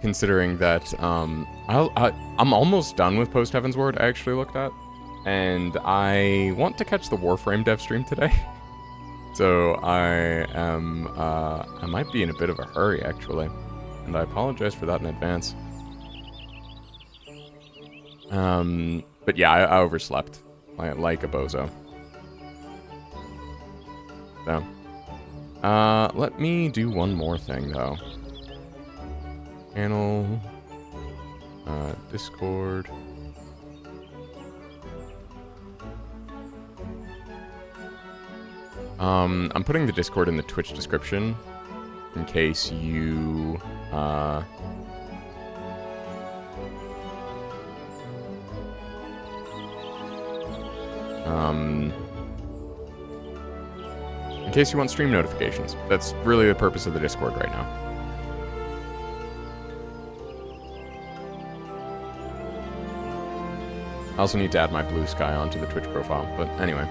considering that I'm almost done with post-Heavensward. I actually looked at, and I want to catch the Warframe dev stream today. So I might be in a bit of a hurry actually, and I apologize for that in advance. But yeah, I overslept like a bozo. So, let me do one more thing though. Channel, Discord. I'm putting the Discord in the Twitch description in case you, in case you want stream notifications. That's really the purpose of the Discord right now. I also need to add my blue sky onto the Twitch profile, but anyway.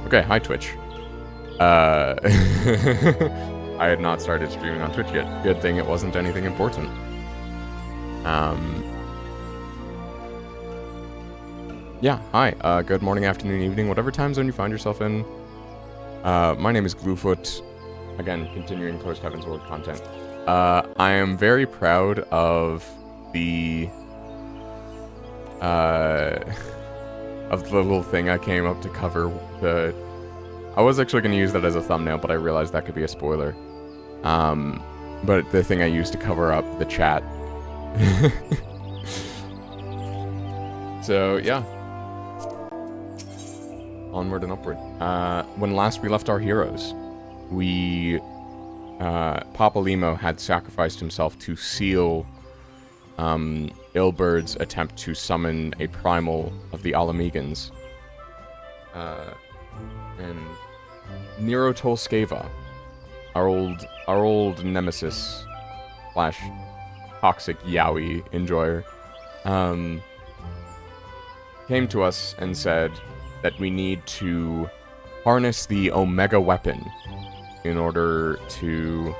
Okay, hi Twitch. I had not started streaming on Twitch yet. Good thing it wasn't anything important. Yeah, hi. Good morning, afternoon, evening, whatever time zone you find yourself in. My name is Gluefoot. Again, continuing post-Heavensward content. I am very proud of the little thing I came up to cover. I was actually going to use that as a thumbnail, but I realized that could be a spoiler. But the thing I used to cover up the chat. So, yeah. Onward and upward. When last we left our heroes, Papa Limo had sacrificed himself to seal Ilbird's attempt to summon a primal of the Alamegans. And Nero Tolskeva, our old nemesis slash toxic yaoi enjoyer, came to us and said that we need to harness the Omega weapon in order to,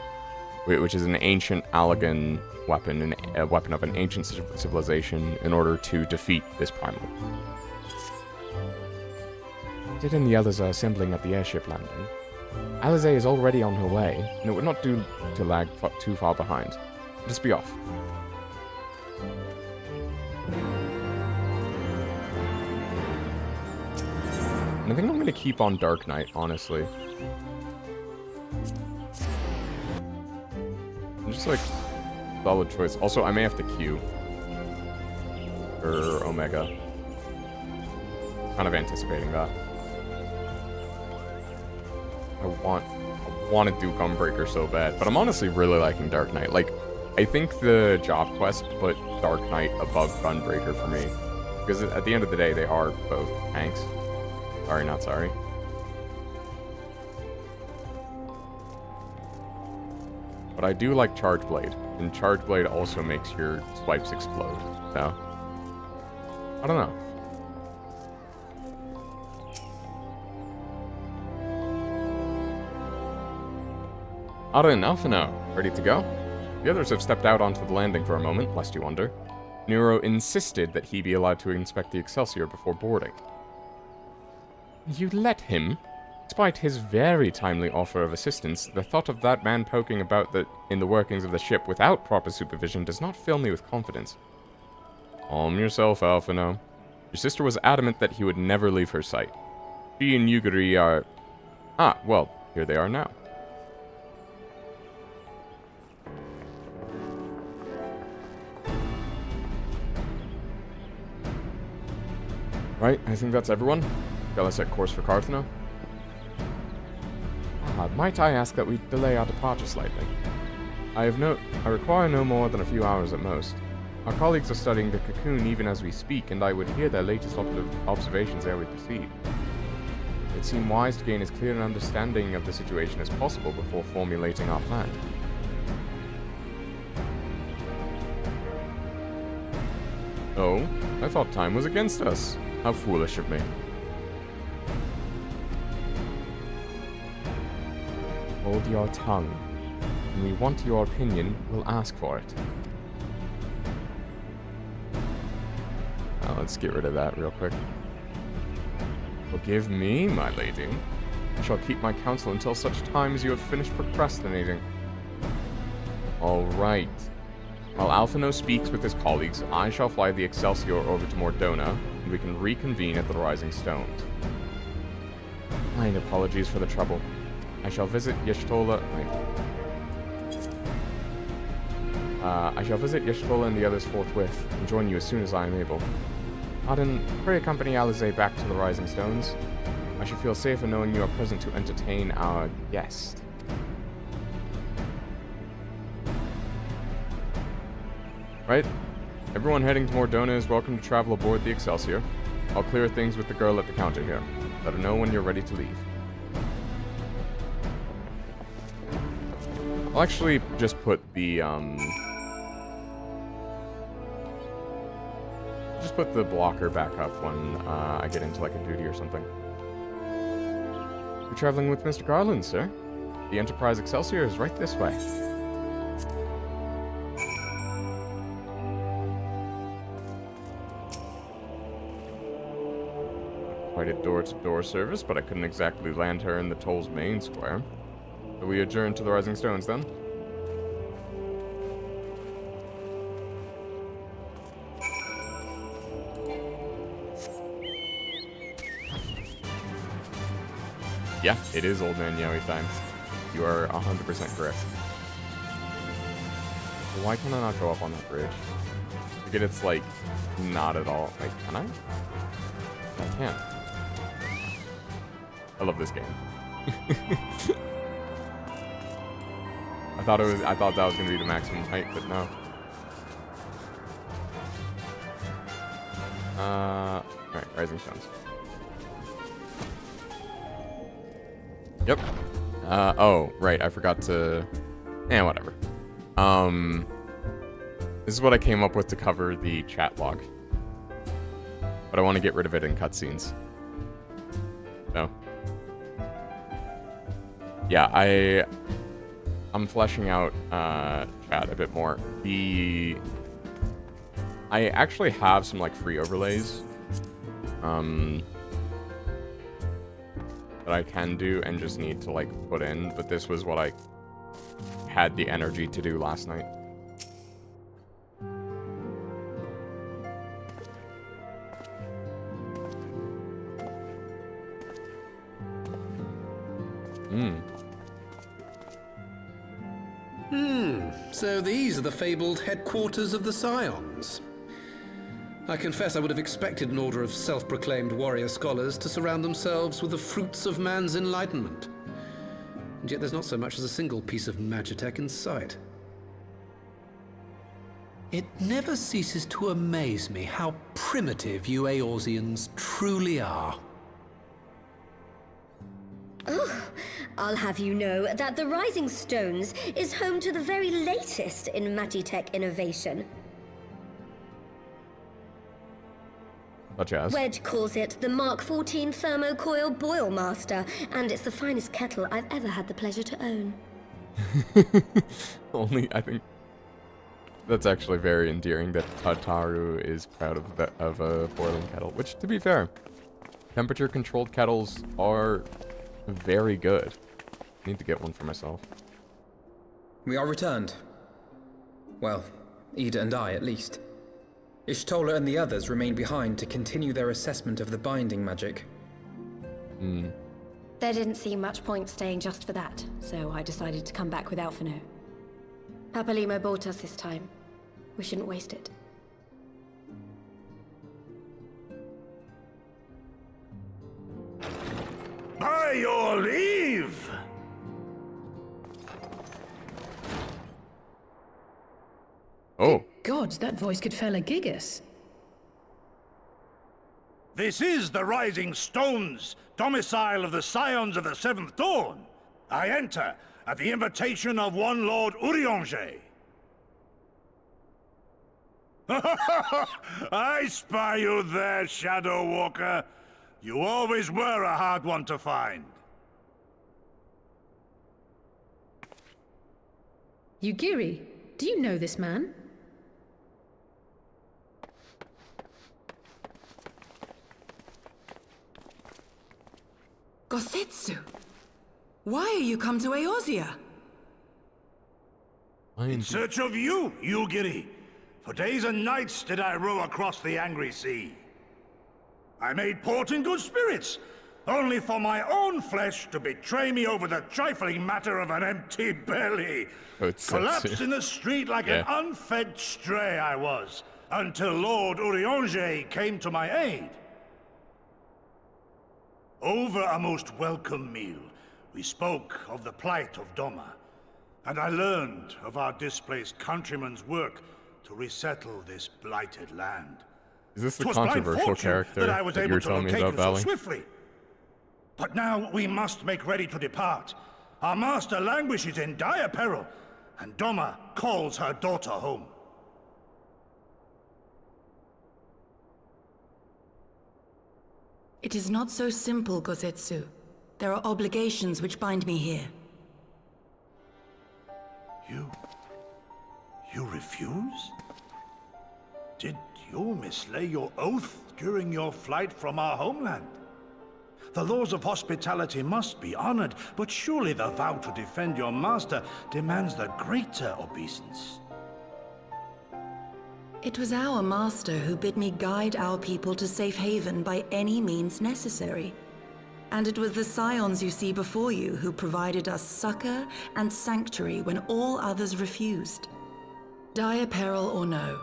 which is an ancient Allagan weapon, a weapon of an ancient civilization, in order to defeat this primal. Did and the others are assembling at the airship landing. Alize is already on her way, and it would not do to lag too far behind. Let us be off. And I think I'm going to keep on Dark Knight, honestly. I'm just like, solid choice. Also, I may have to queue for Omega. Kind of anticipating that. I want to do Gunbreaker so bad, but I'm honestly really liking Dark Knight. Like, I think the job quest put Dark Knight above Gunbreaker for me, because at the end of the day, they are both tanks. Sorry, not sorry. But I do like Charge Blade, and Charge Blade also makes your swipes explode, so I don't know. Ada and Alphino, ready to go? The others have stepped out onto the landing for a moment, lest you wonder. Nero insisted that he be allowed to inspect the Excelsior before boarding. You let him? Despite his very timely offer of assistance, the thought of that man poking about in the workings of the ship without proper supervision does not fill me with confidence. Calm yourself, Alphino. Your sister was adamant that he would never leave her sight. She and Yugiri are... Ah, well, here they are now. Right, I think that's everyone. Shall I set course for Cartheno? Might I ask that we delay our departure slightly? I require no more than a few hours at most. Our colleagues are studying the cocoon even as we speak, and I would hear their latest observations ere we proceed. It seemed wise to gain as clear an understanding of the situation as possible before formulating our plan. Oh, I thought time was against us. How foolish of me. Hold your tongue. When we want your opinion, we'll ask for it. Let's get rid of that real quick. Forgive me, my lady. I shall keep my counsel until such time as you have finished procrastinating. Alright. While Alphino speaks with his colleagues, I shall fly the Excelsior over to Mordona, and we can reconvene at the Rising Stones. My apologies for the trouble. I shall visit Yeshtola... I shall visit Yeshtola and the others forthwith, and join you as soon as I am able. Auden, pray accompany Alize back to the Rising Stones. I should feel safer knowing you are present to entertain our guest. Right? Everyone heading to Mordona is welcome to travel aboard the Excelsior. I'll clear things with the girl at the counter here. Let her know when you're ready to leave. I'll actually just put the, just put the blocker back up when I get into like a duty or something. You're traveling with Mr. Garland, sir. The Enterprise Excelsior is right this way. Quite a door-to-door service, but I couldn't exactly land her in the Toll's main square. So we adjourn to the Rising Stones then? Yeah, it is Old Man Yowie time. You are 100% correct. Why can I not go up on that bridge? I get it's like, not at all. Like, can I? I can't. I love this game. I thought that was gonna be the maximum height, but no. Alright, Rising Stones. Yep. Oh, right, I forgot to... whatever. This is what I came up with to cover the chat log. But I want to get rid of it in cutscenes. So. Yeah, I'm fleshing out chat a bit more. I actually have some like free overlays that I can do and just need to like put in, but this was what I had the energy to do last night. So these are the fabled headquarters of the Scions. I confess I would have expected an order of self-proclaimed warrior scholars to surround themselves with the fruits of man's enlightenment. And yet there's not so much as a single piece of magitech in sight. It never ceases to amaze me how primitive you Eorzeans truly are. I'll have you know that the Rising Stones is home to the very latest in magitech innovation. Such as? Wedge calls it the Mark 14 Thermocoil Boil Master, and it's the finest kettle I've ever had the pleasure to own. I think that's actually very endearing that Tataru is proud of a boiling kettle, which, to be fair, temperature-controlled kettles are very good. I need to get one for myself. We are returned. Well, Ida and I, at least. Ishtola and the others remain behind to continue their assessment of the binding magic. There didn't seem much point staying just for that, so I decided to come back with Alphino. Papalimo bought us this time. We shouldn't waste it. By your leave! Oh. God, that voice could fell a gigas. This is the Rising Stones, domicile of the Scions of the Seventh Dawn. I enter at the invitation of one Lord Urianger. I spy you there, Shadow Walker. You always were a hard one to find. Yugiri, do you know this man? Gosetsu, why are you come to Eorzea? In search of you, Yugiri. For days and nights did I row across the angry sea. I made port in good spirits, only for my own flesh to betray me over the trifling matter of an empty belly. Collapsed in the street like an unfed stray I was, until Lord Urianger came to my aid. Over a most welcome meal, we spoke of the plight of Doma, and I learned of our displaced countrymen's work to resettle this blighted land. Is this the controversial character that you were telling me about, Valley? Swiftly. But now we must make ready to depart. Our master languishes in dire peril, and Doma calls her daughter home. It is not so simple, Gosetsu. There are obligations which bind me here. You refuse? Did you mislay your oath during your flight from our homeland? The laws of hospitality must be honored, but surely the vow to defend your master demands the greater obeisance. It was our master who bid me guide our people to safe haven by any means necessary. And it was the scions you see before you who provided us succor and sanctuary when all others refused. Dire peril or no,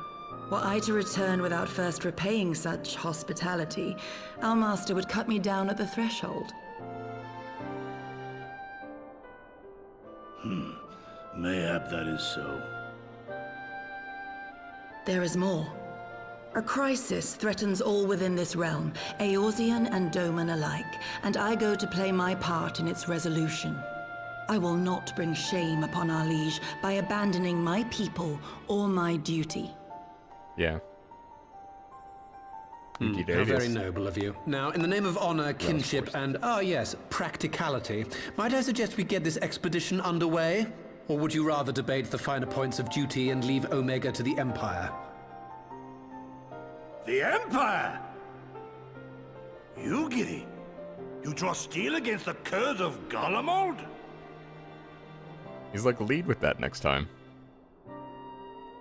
were I to return without first repaying such hospitality, our master would cut me down at the threshold. Mayhap that is so. There is more. A crisis threatens all within this realm, Eorzean and Doman alike, and I go to play my part in its resolution. I will not bring shame upon our liege by abandoning my people or my duty. Yeah. How very noble of you. Now, in the name of honor, kinship, and, yes, practicality, might I suggest we get this expedition underway? Or would you rather debate the finer points of duty and leave Omega to the Empire? The Empire? Yugiri, you draw steel against the curse of Garlemald? He's like, lead with that next time.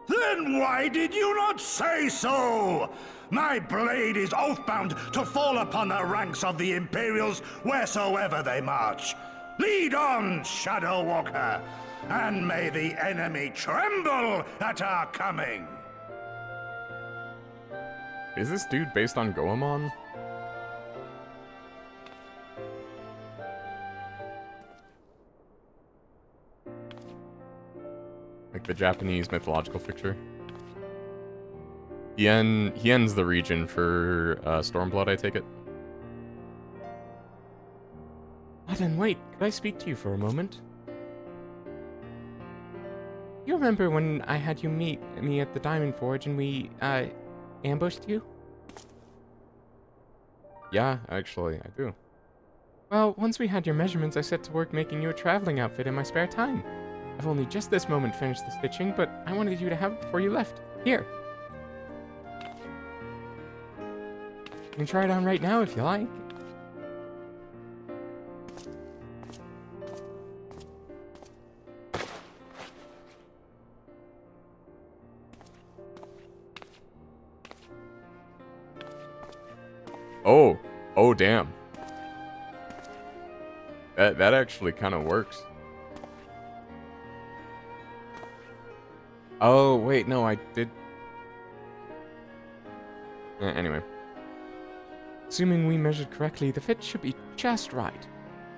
Then why did you not say so? My blade is oath-bound to fall upon the ranks of the Imperials wheresoever they march. Lead on, Shadow Walker, and may the enemy tremble at our coming. Is this dude based on Goemon? Like the Japanese mythological figure? He ends the region for Stormblood, I take it? Then wait, could I speak to you for a moment? You remember when I had you meet me at the Diamond Forge and we, ambushed you? Yeah, actually, I do. Well, once we had your measurements, I set to work making you a traveling outfit in my spare time. I've only just this moment finished the stitching, but I wanted you to have it before you left. Here. You can try it on right now if you like. Oh damn. That actually kind of works. Oh, wait, no, I did... Anyway. Assuming we measured correctly, the fit should be just right.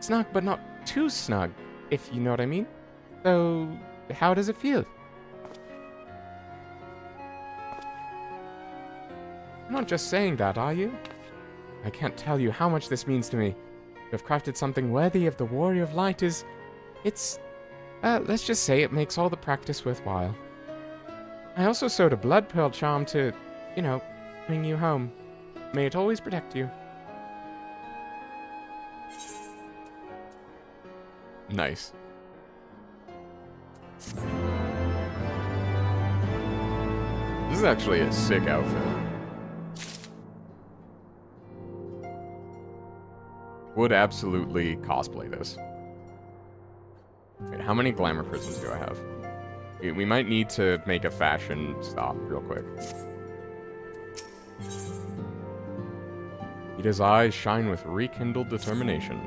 Snug, but not too snug, if you know what I mean. So, how does it feel? You're not just saying that, are you? I can't tell you how much this means to me. To have crafted something worthy of the Warrior of Light is... It's... let's just say it makes all the practice worthwhile. I also sewed a blood pearl charm to, you know, bring you home. May it always protect you. Nice. This is actually a sick outfit. Would absolutely cosplay this. Wait, how many glamour prisms do I have? We might need to make a fashion stop real quick. Ida's eyes shine with rekindled determination.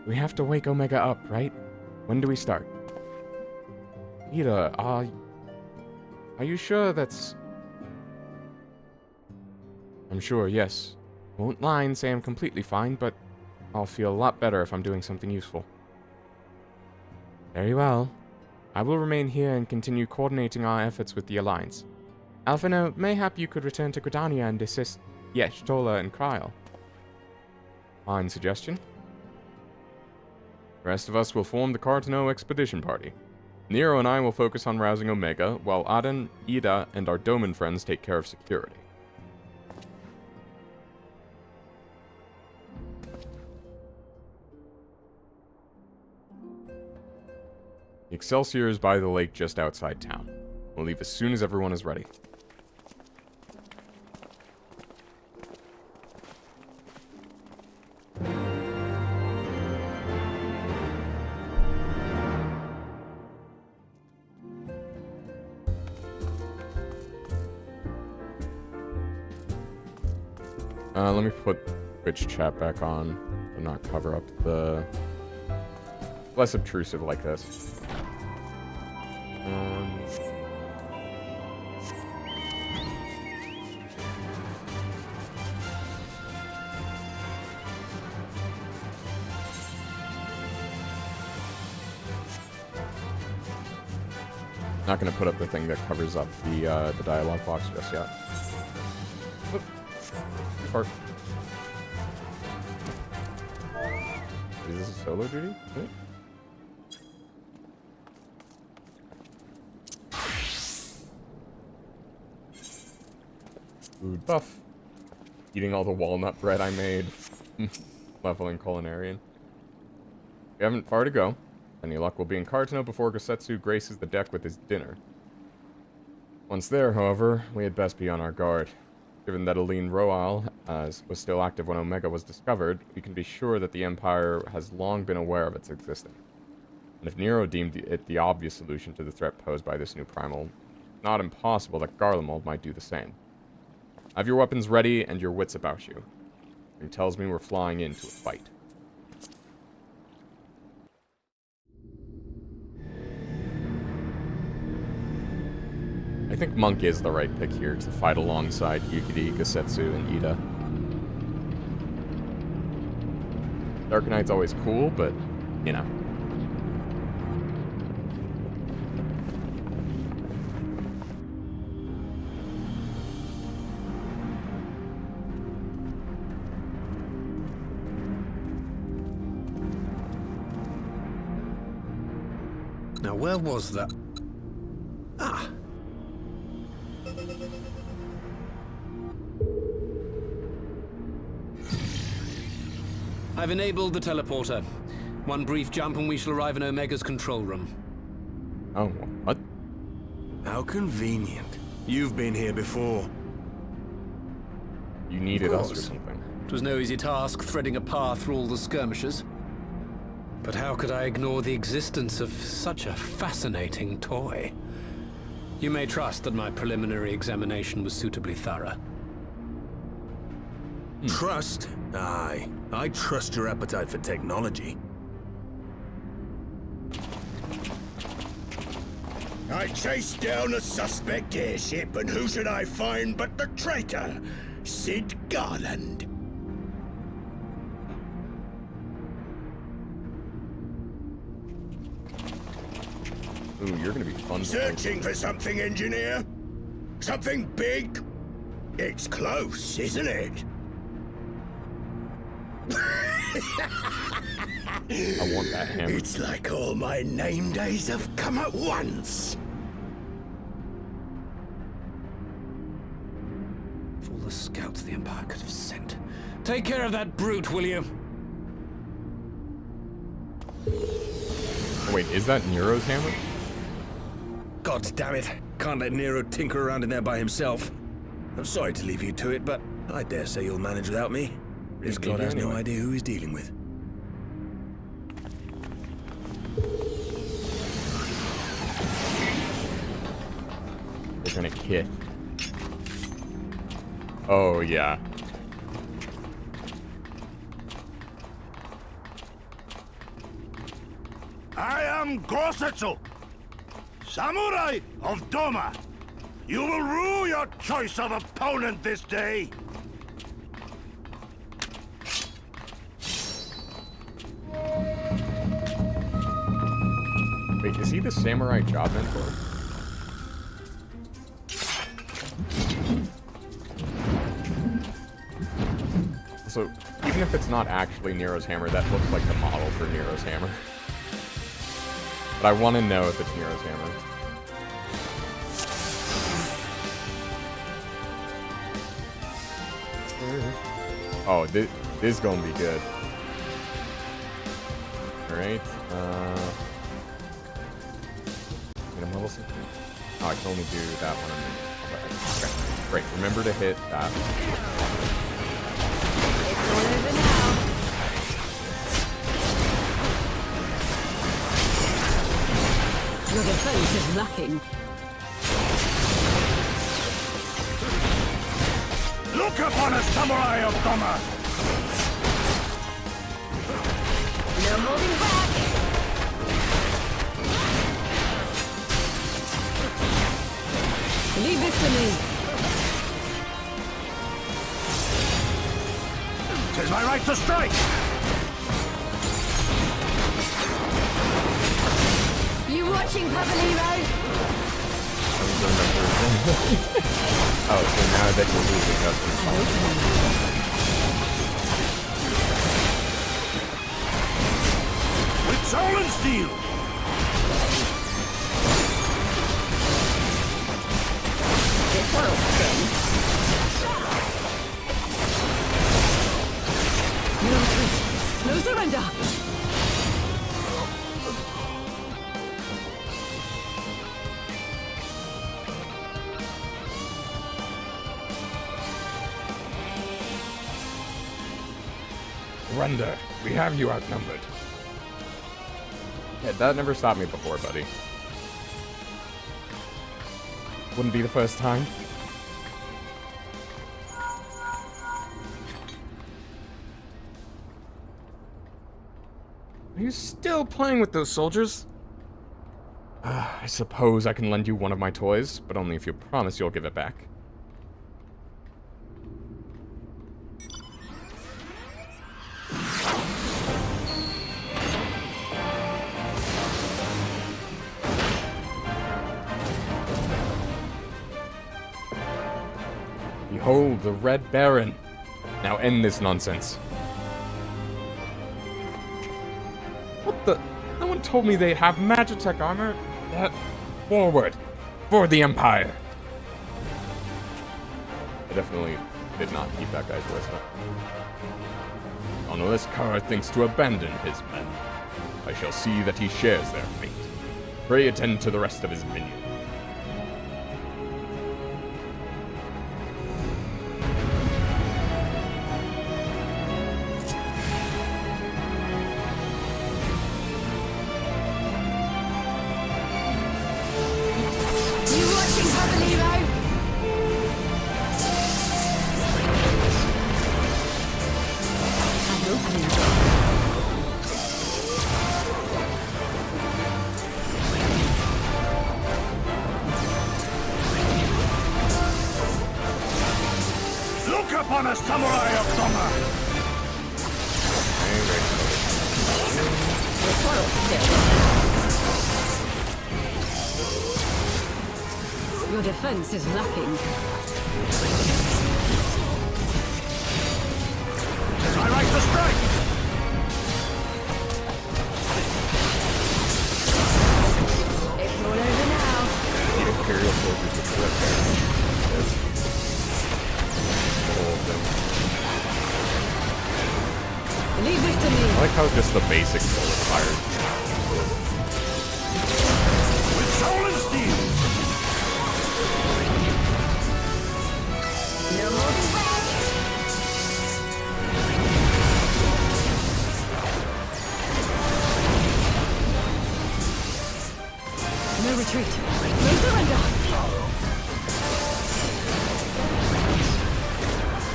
We have to wake Omega up, right? When do we start? Ida, are you sure that's... I'm sure, yes. Won't lie and say I'm completely fine, but I'll feel a lot better if I'm doing something useful. Very well. I will remain here and continue coordinating our efforts with the Alliance. Alphino, mayhap you could return to Gridania and assist Yesh, Tola, and Kryl. Fine suggestion. The rest of us will form the Cardno Expedition Party. Nero and I will focus on rousing Omega, while Aden, Ida, and our Doman friends take care of security. The Excelsior is by the lake just outside town. We'll leave as soon as everyone is ready. Let me put Twitch chat back on to not cover up the... less obtrusive like this. Not gonna put up the thing that covers up the dialogue box just yet. Oop. Fart. Is this a solo duty? Okay. Food buff. Eating all the walnut bread I made. Leveling culinarian. We haven't far to go. Any luck will be in Cardno before Gosetsu graces the deck with his dinner. Once there, however, we had best be on our guard. Given that Aline Roal was still active when Omega was discovered, we can be sure that the Empire has long been aware of its existence. And if Nero deemed it the obvious solution to the threat posed by this new primal, it's not impossible that Garlemald might do the same. Have your weapons ready and your wits about you. It tells me we're flying into a fight. I think Monk is the right pick here to fight alongside Yukiri, Gosetsu, and Ida. Dark Knight's always cool, but, you know. Now, where was that? Ah! I've enabled the teleporter. One brief jump and we shall arrive in Omega's control room. Oh, what? How convenient. You've been here before. You needed us or something. It was no easy task threading a path through all the skirmishes. But how could I ignore the existence of such a fascinating toy? You may trust that my preliminary examination was suitably thorough. Trust? Aye. I trust your appetite for technology. I chased down a suspect airship, and who should I find but the traitor, Sid Garland. Ooh, you're gonna be fun. Searching for something, engineer? Something big? It's close, isn't it? I want that hammer. It's like all my name days have come at once. Of all the scouts the Empire could have sent. Take care of that brute, will you? Oh, wait, is that Nero's hammer? God damn it. Can't let Nero tinker around in there by himself. I'm sorry to leave you to it, but I dare say you'll manage without me. This Leave God you has no anyway. idea who he's dealing with. They're gonna hit. Oh, yeah. I am Gosetsu, Samurai of Doma. You will rue your choice of opponent this day. Wait, is he the samurai job mentor? So, even if it's not actually Nero's hammer, that looks like the model for Nero's hammer. But I want to know if it's Nero's hammer. Oh, this is gonna be good. Alright, Get him level 6. Oh, I can only do that one. Okay, great. Remember to hit that. It's all over now. Your defense is lacking. Look upon a samurai of Doma. No holding back. Leave this to me. 'Tis my right to strike. You watching, Pavaliro? Oh, so now that you're losing, that's fine. With soul and steel. This one'll sting. No retreat. No surrender. Surrender. We have you outnumbered. Yeah, that never stopped me before, buddy. Wouldn't be the first time. Are you still playing with those soldiers? I suppose I can lend you one of my toys, but only if you promise you'll give it back. Behold, the Red Baron. Now end this nonsense. What the? No one told me they have Magitech armor. Forward. For the Empire. I definitely did not keep that guy's voice up. Unless Kara thinks to abandon his men, I shall see that he shares their fate. Pray attend to the rest of his minions. Upon a samurai of Doma. Your defense is lacking. Tis my right to strike. Imperial soldiers with red hair. The whole thing. Leave this to me. I like how just the basic bullet fires. With soul and steel! No holding back. No retreat. No surrender.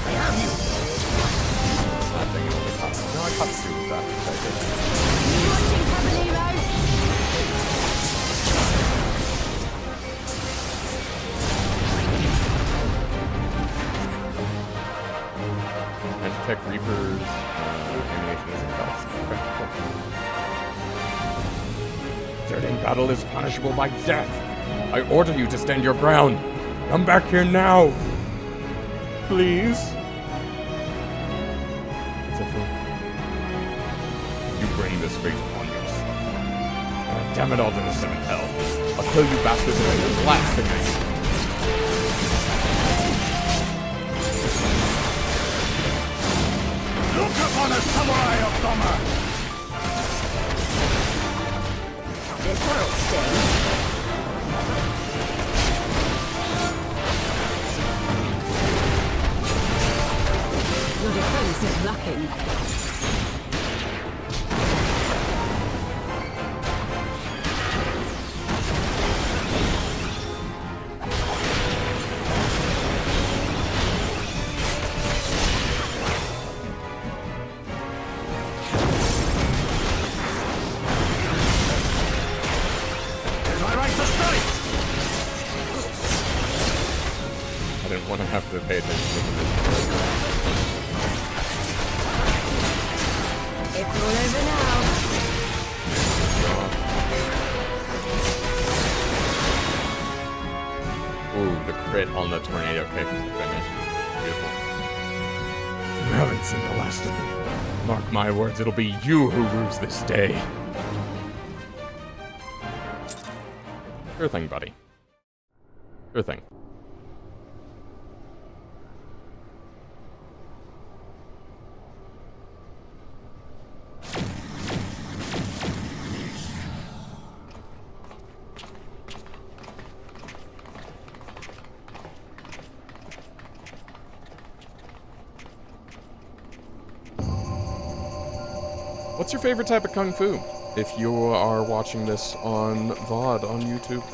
I have you! That thing only costs. No, I cut two with that. Watching, Papanimo. Anti-tech Reapers, ammunition is exhausted. Okay, cool. Deserting battle is punishable by death. I order you to stand your ground. Come back here now. Please. You bring this fate upon yourself. Damn it all to the seventh hell. I'll kill you bastards and then blast again. Look upon a samurai of Doma! This world stings. Your defense is lacking. I didn't want to have to pay attention to this. It's all over now. Ooh, the crit on the tornado kick is the finish. Beautiful. You haven't seen the last of me. Mark my words, it'll be you who rues this day. Sure thing, buddy. Sure thing. What's your favorite type of kung fu? If you are watching this on VOD on YouTube.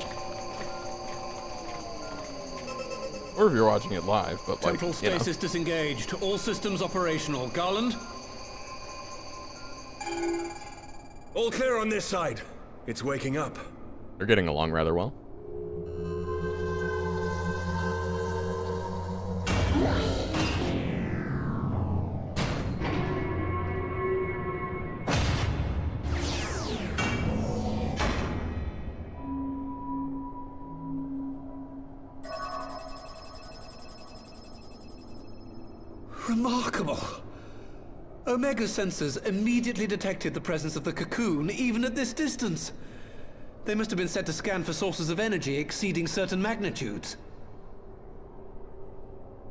Or if you're watching it live, but like, Temporal stasis disengaged. All systems operational. Garland? All clear on this side. It's waking up. They're getting along rather well. Remarkable. Omega sensors immediately detected the presence of the cocoon, even at this distance. They must have been set to scan for sources of energy exceeding certain magnitudes.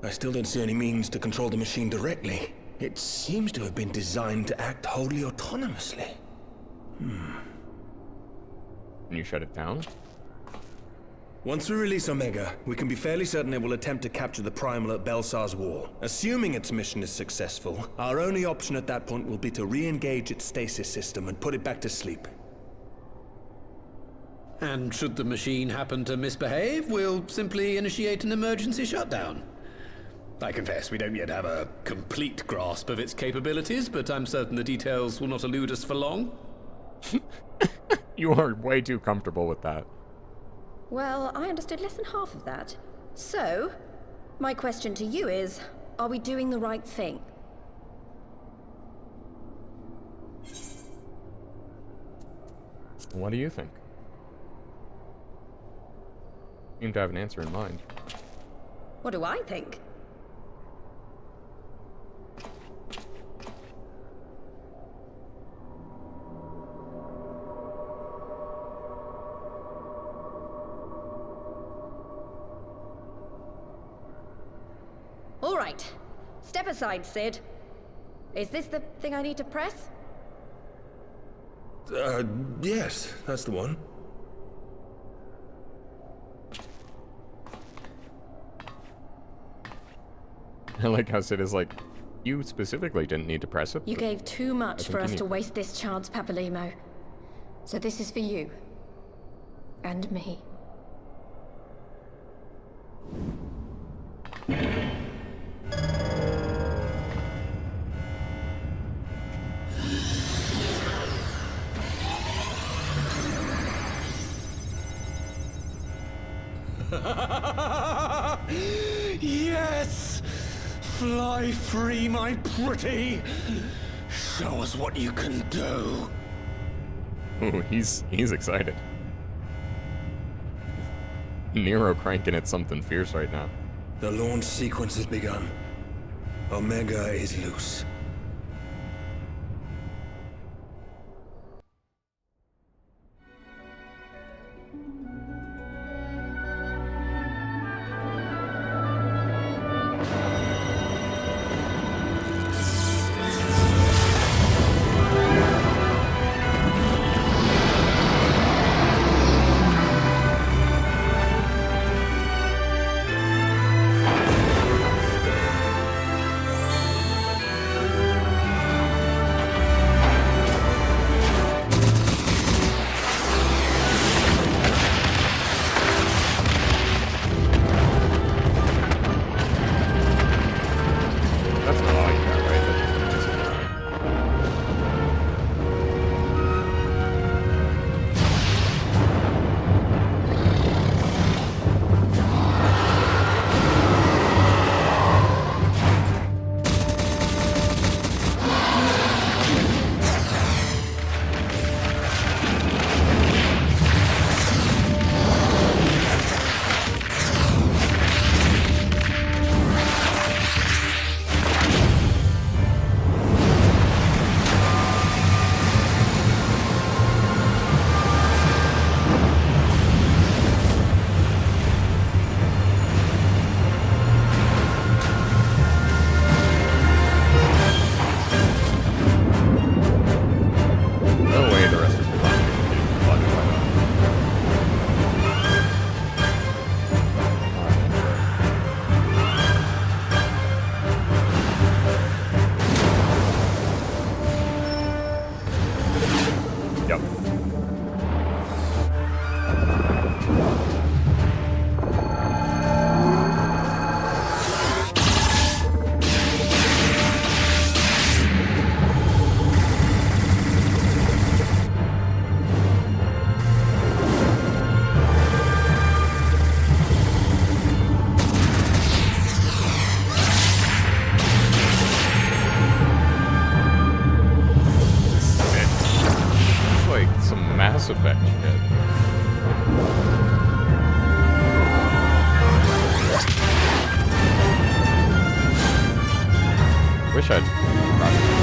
I still don't see any means to control the machine directly. It seems to have been designed to act wholly autonomously. Can you shut it down? Once we release Omega, we can be fairly certain it will attempt to capture the Primal at Belsar's Wall. Assuming its mission is successful, our only option at that point will be to re-engage its stasis system and put it back to sleep. And should the machine happen to misbehave, we'll simply initiate an emergency shutdown. I confess we don't yet have a complete grasp of its capabilities, but I'm certain the details will not elude us for long. You are way too comfortable with that. Well, I understood less than half of that. So, my question to you is, are we doing the right thing? What do you think? You seem to have an answer in mind. What do I think? All right. Step aside, Sid. Is this the thing I need to press? Yes, that's the one. I like how Sid is like, you specifically didn't need to press it. You gave too much for us to continue. waste this chance, Papalimo. So this is for you. And me. Yes! Fly free, my pretty! Show us what you can do. Ooh, he's excited. Nero cranking at something fierce right now. The launch sequence has begun. Omega is loose. That's not like that, right? That's just right. No way the rest of the line can get flooded by that. Yep. It's like some Mass Effect shit. Wish I'd brought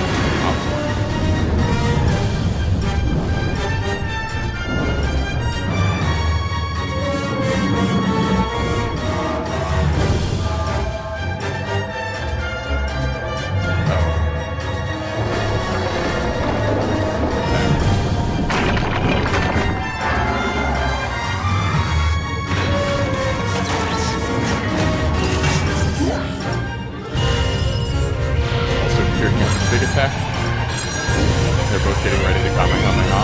Also, you're here for big attack. They're both getting ready to Kamehameha.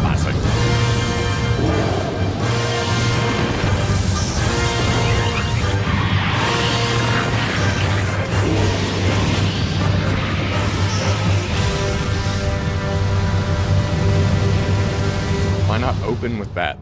Classic. Why not open with that?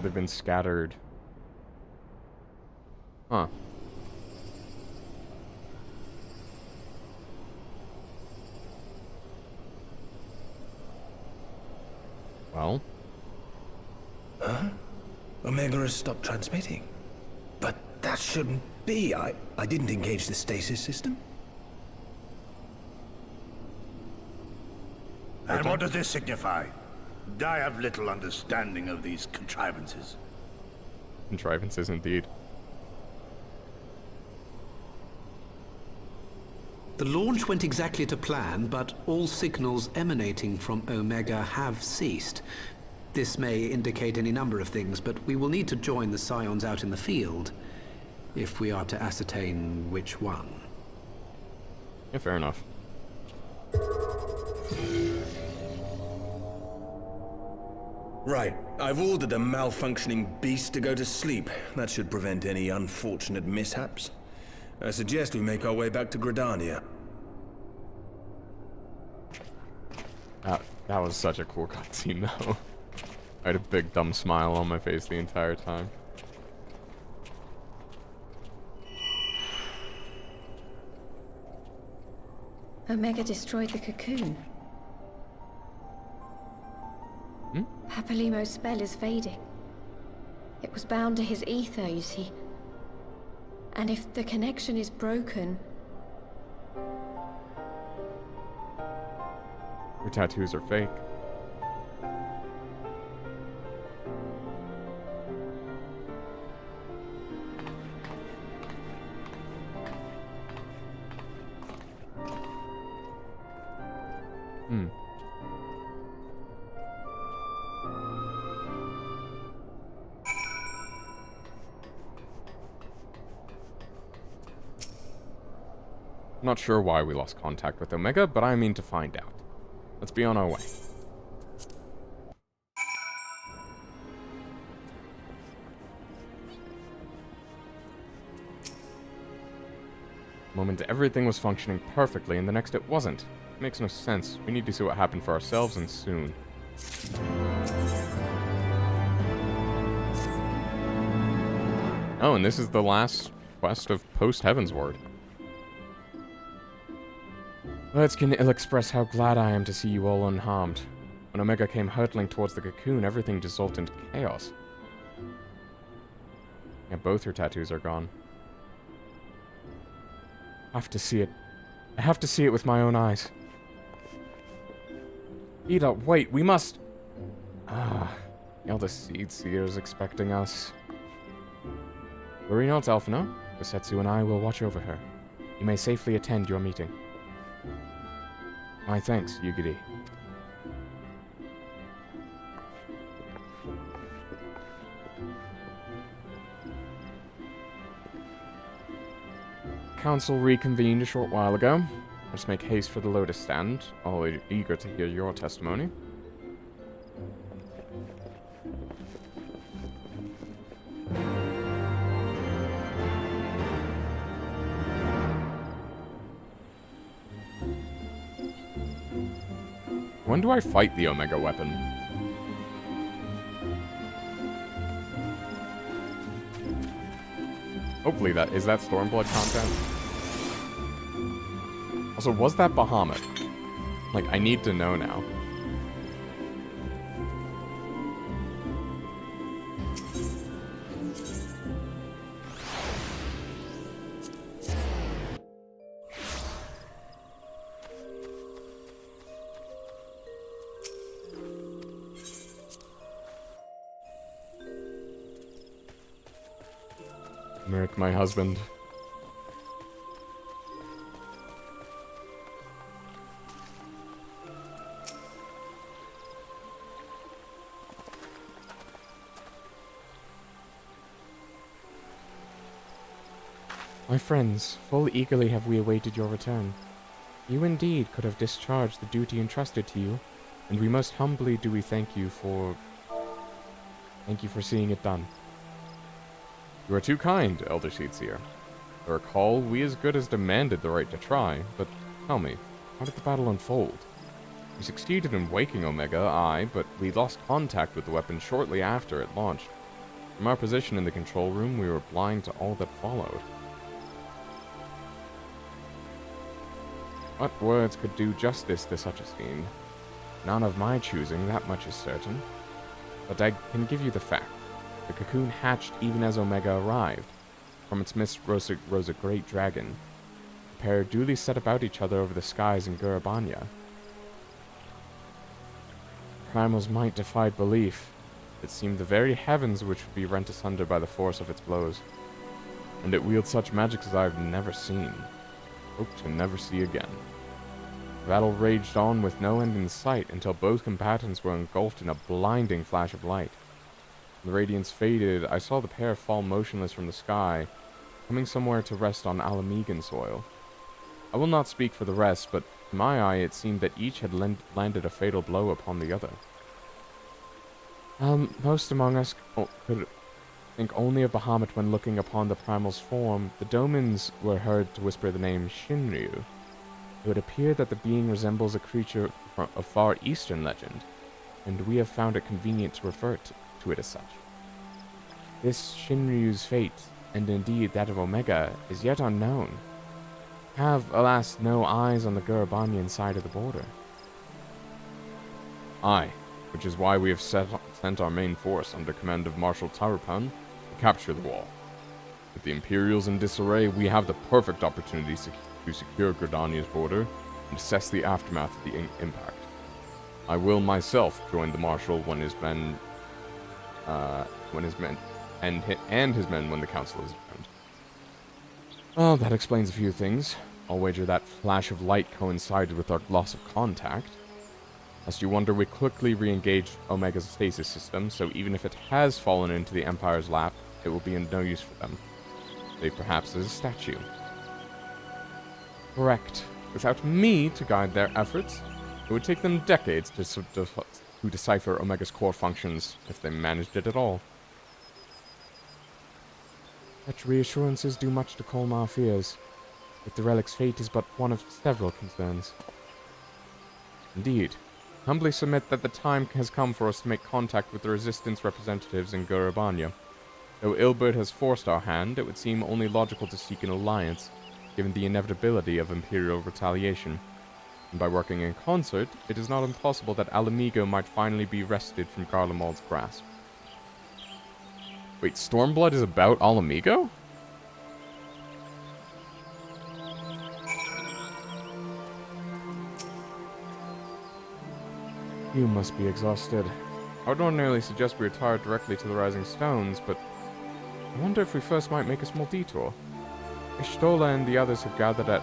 they've been scattered. Huh. Well? Huh? Omega has stopped transmitting. But that shouldn't be. I didn't engage the stasis system. And what does this signify? I have little understanding of these contrivances. Contrivances, indeed. The launch went exactly to plan, but all signals emanating from Omega have ceased. This may indicate any number of things, but we will need to join the Scions out in the field if we are to ascertain which one. Yeah, fair enough. Right. I've ordered a malfunctioning beast to go to sleep. That should prevent any unfortunate mishaps. I suggest we make our way back to Gridania. That was such a cool cutscene, though. I had a big dumb smile on my face the entire time. Omega destroyed the cocoon. Papalimo's spell is fading. It was bound to his ether, you see. And if the connection is broken... Your tattoos are fake. Not sure why we lost contact with Omega, but I mean to find out. Let's be on our way. Moment everything was functioning perfectly, and the next it wasn't. It makes no sense. We need to see what happened for ourselves, and soon. Oh, and this is the last quest of post-Heavensward. Words can ill express how glad I am to see you all unharmed. When Omega came hurtling towards the cocoon, everything dissolved into chaos. Yeah, both her tattoos are gone. I have to see it. I have to see it with my own eyes. Ida, wait, we must... the Elder Seed Seer is expecting us. Worry not, Alphino. Kosetsu and I will watch over her. You may safely attend your meeting. My thanks, Yugiri. Council reconvened a short while ago. Let's make haste for the Lotus Stand, all eager to hear your testimony. When do I fight the Omega weapon? Hopefully that is that Stormblood content. Also, was that Bahamut? Like, I need to know now. Merrick, my husband. My friends, full eagerly have we awaited your return. You indeed could have discharged the duty entrusted to you, and we most humbly do we thank you for seeing it done. You are too kind, Elder Seedseer. I recall we as good as demanded the right to try, but tell me, how did the battle unfold? We succeeded in waking Omega, aye, but we lost contact with the weapon shortly after it launched. From our position in the control room, we were blind to all that followed. What words could do justice to such a scene? None of my choosing, that much is certain. But I can give you the fact. The cocoon hatched even as Omega arrived. From its mist rose a great dragon. The pair duly set about each other over the skies in Gurabanya. Primal's might defied belief. It seemed the very heavens which would be rent asunder by the force of its blows. And it wields such magic as I have never seen. Hope to never see again. The battle raged on with no end in sight until both combatants were engulfed in a blinding flash of light. When the radiance faded, I saw the pair fall motionless from the sky, coming somewhere to rest on Alamegan soil. I will not speak for the rest, but to my eye it seemed that each had landed a fatal blow upon the other. Most among us could think only of Bahamut when looking upon the primal's form. The Domans were heard to whisper the name Shinryu. It would appear that the being resembles a creature of far eastern legend, and we have found it convenient to refer to it as such. This Shinryu's fate, and indeed that of Omega, is yet unknown. Have, alas, no eyes on the Gurabanyan side of the border. Aye, which is why we have sent our main force under command of Marshal Tarupan to capture the wall. With the Imperials in disarray, we have the perfect opportunity to secure Gridania's border and assess the aftermath of the impact. I will myself join the Marshal when his men when his men when the council is adjourned. Well, that explains a few things. I'll wager that flash of light coincided with our loss of contact. Lest you wonder, we quickly re-engaged Omega's stasis system, so even if it has fallen into the Empire's lap, it will be of no use for them. Save perhaps as a statue. Correct. Without me to guide their efforts, it would take them decades to decipher Omega's core functions, if they managed it at all. Such reassurances do much to calm our fears, but the relic's fate is but one of several concerns. Indeed. Humbly submit that the time has come for us to make contact with the Resistance representatives in Gurabanya. Though Ilbert has forced our hand, it would seem only logical to seek an alliance, given the inevitability of Imperial retaliation. And by working in concert, it is not impossible that Alamigo might finally be wrested from Garlemald's grasp. Wait, Stormblood is about Alamigo? You must be exhausted. I would ordinarily suggest we retire directly to the Rising Stones, but I wonder if we first might make a small detour. Ishtola and the others have gathered at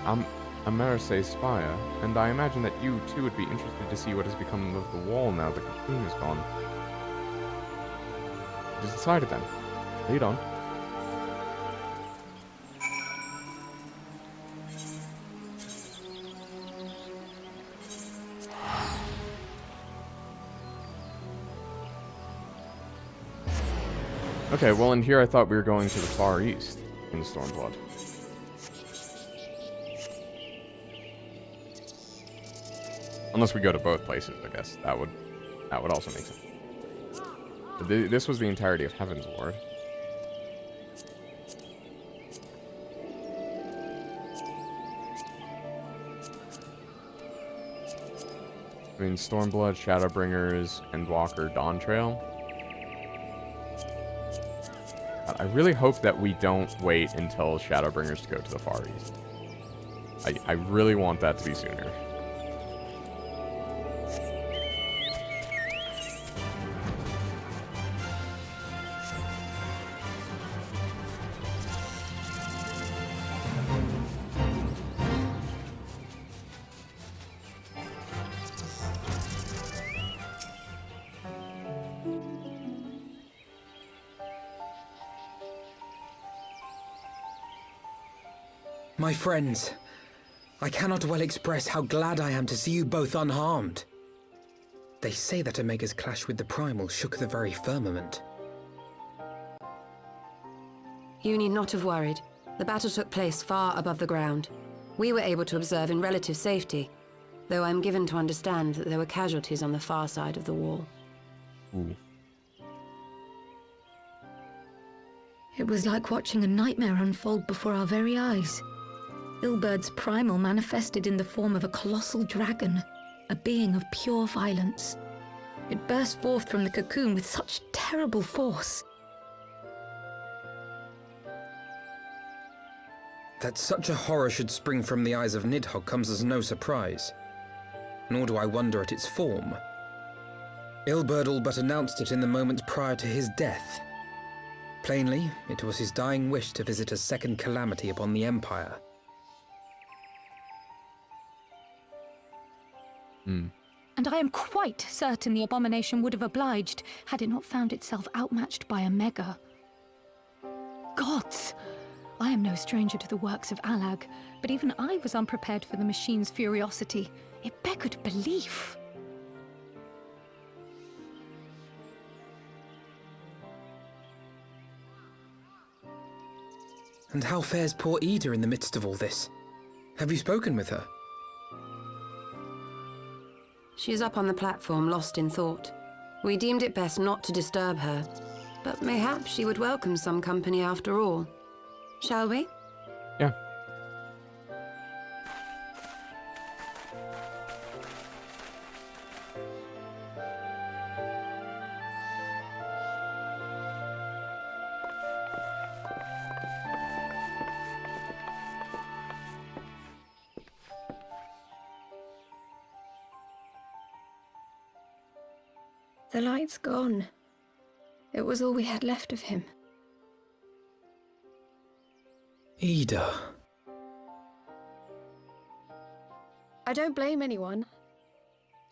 Amerise's spire, and I imagine that you too would be interested to see what has become of the wall now the cocoon is gone. It is decided then. Lead on. Okay, well, in here I thought we were going to the far east in Stormblood. Unless we go to both places, I guess. That would also make sense. But this was the entirety of Heavensward. I mean, Stormblood, Shadowbringers, Endwalker, Dawn Trail. I really hope that we don't wait until Shadowbringers to go to the far east. I really want that to be sooner. My friends, I cannot well express how glad I am to see you both unharmed. They say that Omega's clash with the Primal shook the very firmament. You need not have worried. The battle took place far above the ground. We were able to observe in relative safety, though I'm given to understand that there were casualties on the far side of the wall. Ooh. It was like watching a nightmare unfold before our very eyes. Ilbird's primal manifested in the form of a colossal dragon, a being of pure violence. It burst forth from the cocoon with such terrible force. That such a horror should spring from the eyes of Nidhogg comes as no surprise. Nor do I wonder at its form. Ilberd all but announced it in the moments prior to his death. Plainly, it was his dying wish to visit a second calamity upon the Empire. And I am quite certain the abomination would have obliged had it not found itself outmatched by a mega. Gods! I am no stranger to the works of Alag, but even I was unprepared for the machine's furiosity. It beggared belief. And how fares poor Ida in the midst of all this? Have you spoken with her? She is up on the platform, lost in thought. We deemed it best not to disturb her, but mayhaps she would welcome some company after all. Shall we? Yeah. The light's gone. It was all we had left of him. Ida. I don't blame anyone.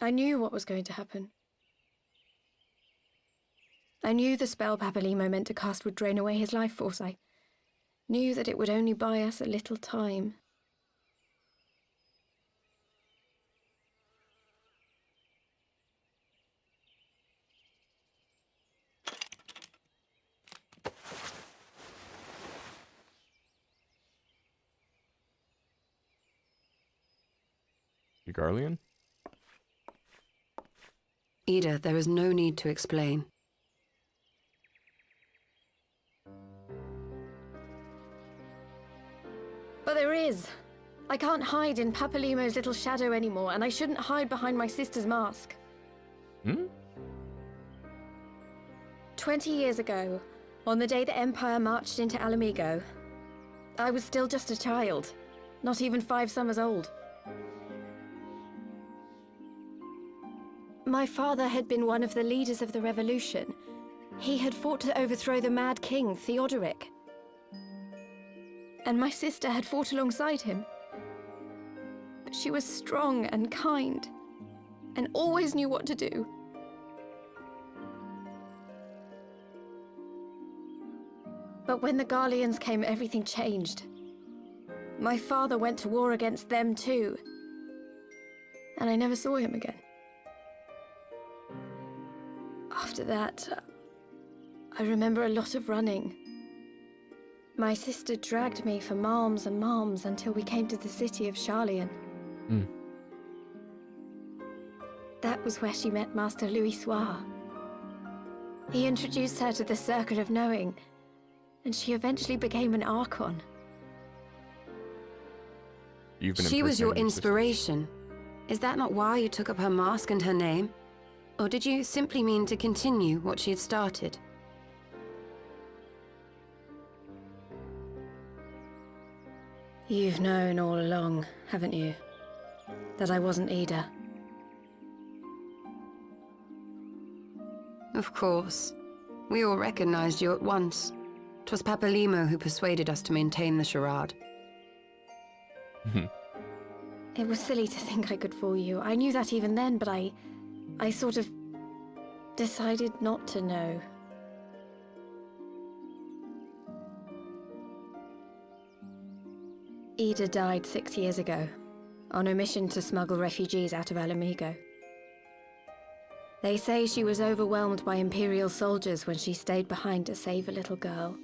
I knew what was going to happen. I knew the spell Papalimo meant to cast would drain away his life force. I knew that it would only buy us a little time. Garlean? Ida, there is no need to explain. But there is. I can't hide in Papalimo's little shadow anymore, and I shouldn't hide behind my sister's mask. 20 years ago, on the day the Empire marched into Alamigo, I was still just a child, not even 5 summers old. My father had been one of the leaders of the revolution. He had fought to overthrow the Mad King, Theodoric. And my sister had fought alongside him. But she was strong and kind, and always knew what to do. But when the Garleans came, everything changed. My father went to war against them too, and I never saw him again. After that, I remember a lot of running. My sister dragged me for malms and malms until we came to the city of Charlian. That was where she met Master Louis Soir. He introduced her to the Circle of Knowing, and she eventually became an Archon. She was your inspiration. Is that not why you took up her mask and her name? Or did you simply mean to continue what she had started? You've known all along, haven't you? That I wasn't Ida. Of course. We all recognized you at once. 'Twas Papalimo who persuaded us to maintain the charade. It was silly to think I could fool you. I knew that even then, but I sort of decided not to know. Ida died 6 years ago, on a mission to smuggle refugees out of Alamigo. They say she was overwhelmed by Imperial soldiers when she stayed behind to save a little girl.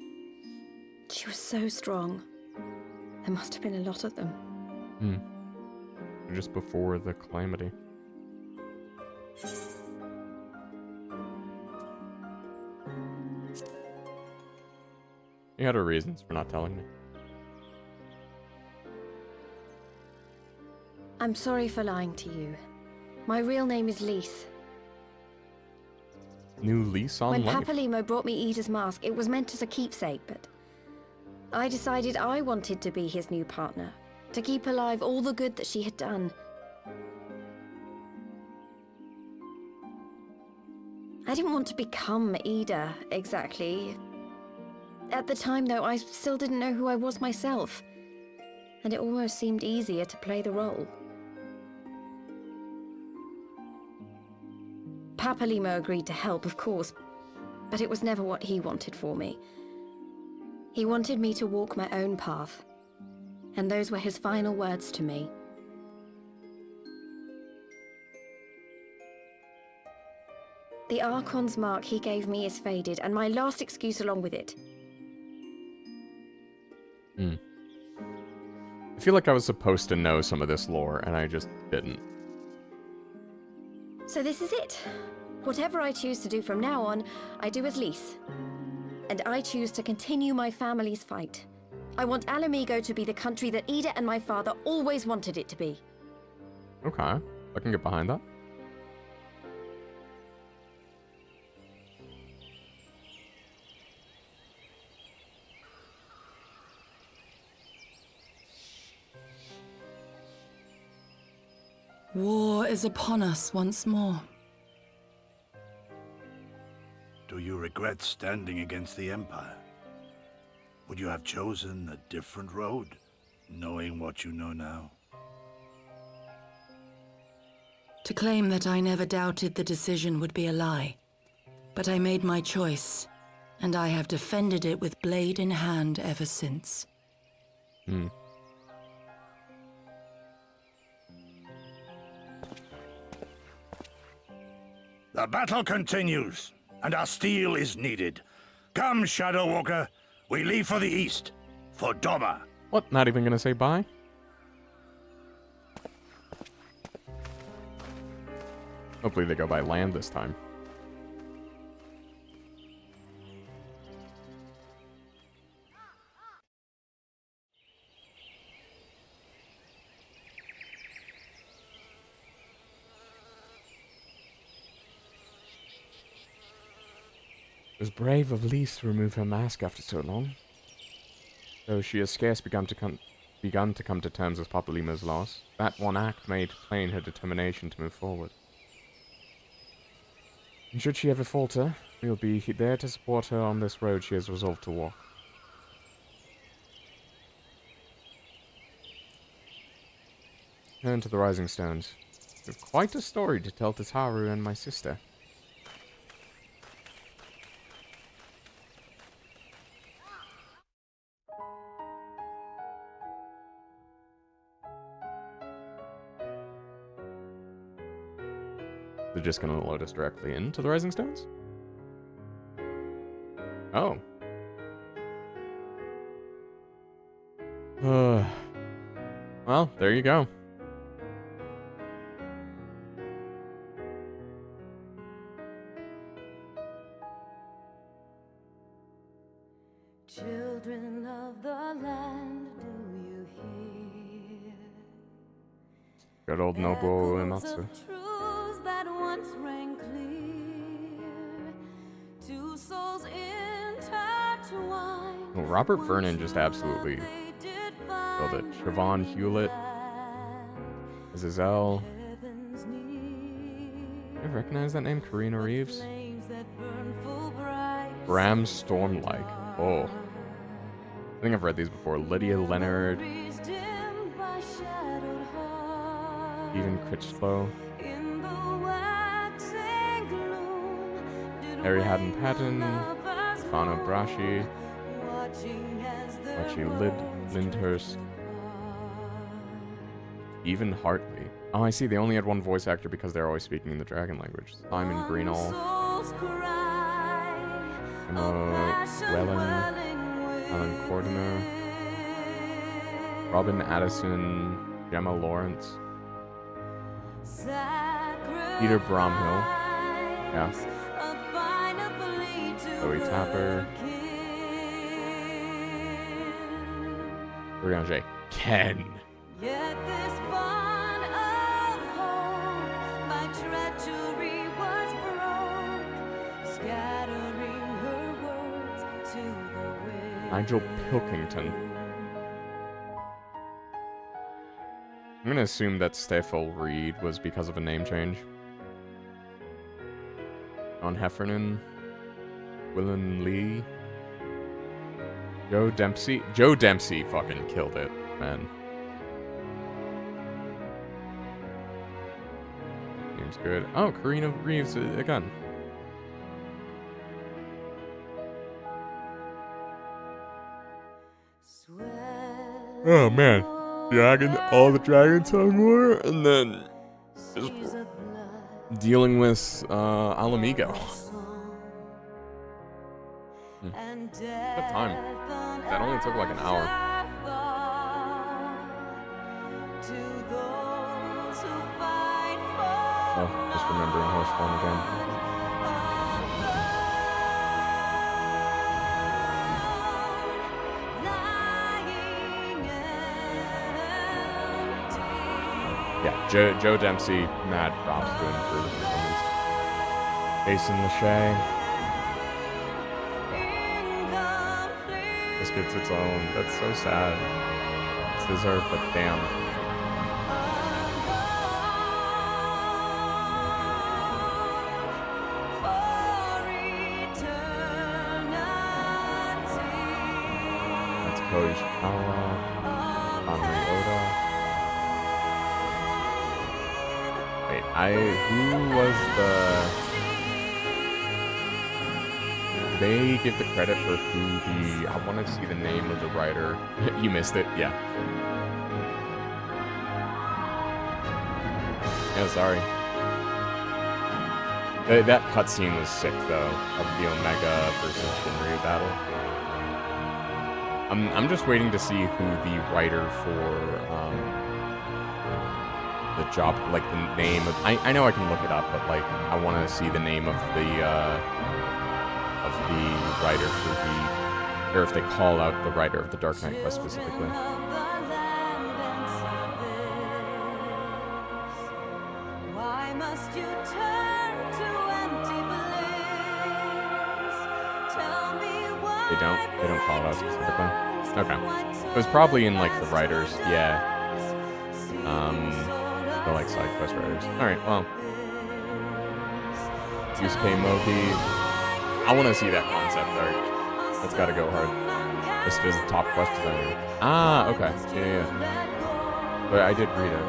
She was so strong. There must have been a lot of them. Just before the calamity. You had her reasons for not telling me. I'm sorry for lying to you. My real name is Lise. New lease on When life. Papalimo brought me Ida's mask, it was meant as a keepsake, but I decided I wanted to be his new partner, to keep alive all the good that she had done. I didn't want to become Ida, exactly. At the time, though, I still didn't know who I was myself, and it almost seemed easier to play the role. Papalimo agreed to help, of course, but it was never what he wanted for me. He wanted me to walk my own path, and those were his final words to me. The Archon's mark he gave me is faded, and my last excuse along with it. I feel like I was supposed to know some of this lore, and I just didn't. So this is it. Whatever I choose to do from now on, I do as Lise. And I choose to continue my family's fight. I want Alamigo to be the country that Ida and my father always wanted it to be. Okay, I can get behind that. War is upon us once more. Do you regret standing against the Empire? Would you have chosen a different road, knowing what you know now? To claim that I never doubted the decision would be a lie. But I made my choice, and I have defended it with blade in hand ever since. The battle continues, and our steel is needed. Come, Shadow Walker, we leave for the east, for Doma. What? Not even gonna say bye? Hopefully they go by land this time. It was brave of Lise to remove her mask after so long. Though she has scarce begun to come to terms with Papalimo's loss, that one act made plain her determination to move forward. And should she ever falter, we'll be there to support her on this road she has resolved to walk. Turn to the Rising Stones. We have quite a story to tell to Taru and my sister. They're just gonna load us directly into the Rising Stones? Oh. Well, there you go. Children of the land, do you hear? Good old Nobuo Uematsu. That once rang clear, two souls intertwined. Well, Robert Vernon just absolutely killed it. Siobhan Hewlett, Azazel. You recognize that name? Karina Reeves? Bram Stormlike. Oh. I think I've read these before. Lydia Leonard. Stephen Critchlow. Harry Haddon Patton, Stefano Braschi, Archie Lyndhurst, Even Hartley. Oh, I see, they only had one voice actor because they're always speaking in the dragon language. Simon Greenall, Emma Wellen, Alan Cordiner, Robin Addison, Gemma Lawrence, Peter Bromhill, yeah. Chloe Tapper, Urianger. Ken. Yet this bond of hope, my treachery was broke, scattering her words to the wind. Nigel Pilkington. I'm gonna assume that Steffel Reed was because of a name change. John Heffernan. Willen Lee. Joe Dempsey. Joe Dempsey fucking killed it, man. Seems good. Oh, Karina Reeves again. Oh man. Dragon, all the Dragon Tongue War, and then just dealing with Alamigo. What time? That only took like an hour. Oh, just remembering horse form again. Yeah, Joe Dempsey, mad props to him for the performance. Jason Lachey. This gets its own. That's so sad. It's deserved, but damn. That's Koji Ishikawa, Amri Oda. Wait, who was they give the credit for who I want to see the name of the writer. You missed it, yeah. Yeah, sorry. That cutscene was sick, though, of the Omega versus Shinryu battle. I'm just waiting to see who the writer for, the job, like the name of, I know I can look it up, but like, I want to see the name of the writer for the, or if they call out the writer of the Dark Knight quest specifically. Why must you turn to empty bliss? Tell me why They don't call it out specifically. Okay. It was probably in like the writers, yeah. The like side quest writers. Alright, well. Yusuke Mogi. I want to see that concept art. That's gotta go hard. This is the top quest designer. Ah, okay. Yeah. But I did read it.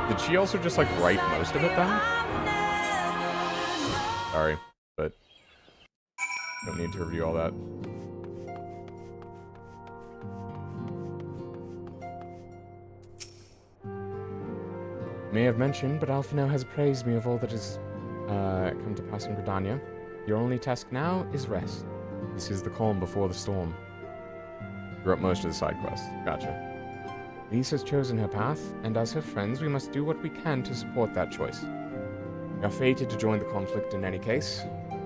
Did she also just like write most of it then? Sorry, but don't need to review all that. May have mentioned, but Alphino has praised me of all that has come to pass in Gridania. Your only task now is rest. This is the calm before the storm. You wrote most of the side quests. Gotcha. Lise has chosen her path, and as her friends, we must do what we can to support that choice. We are fated to join the conflict in any case.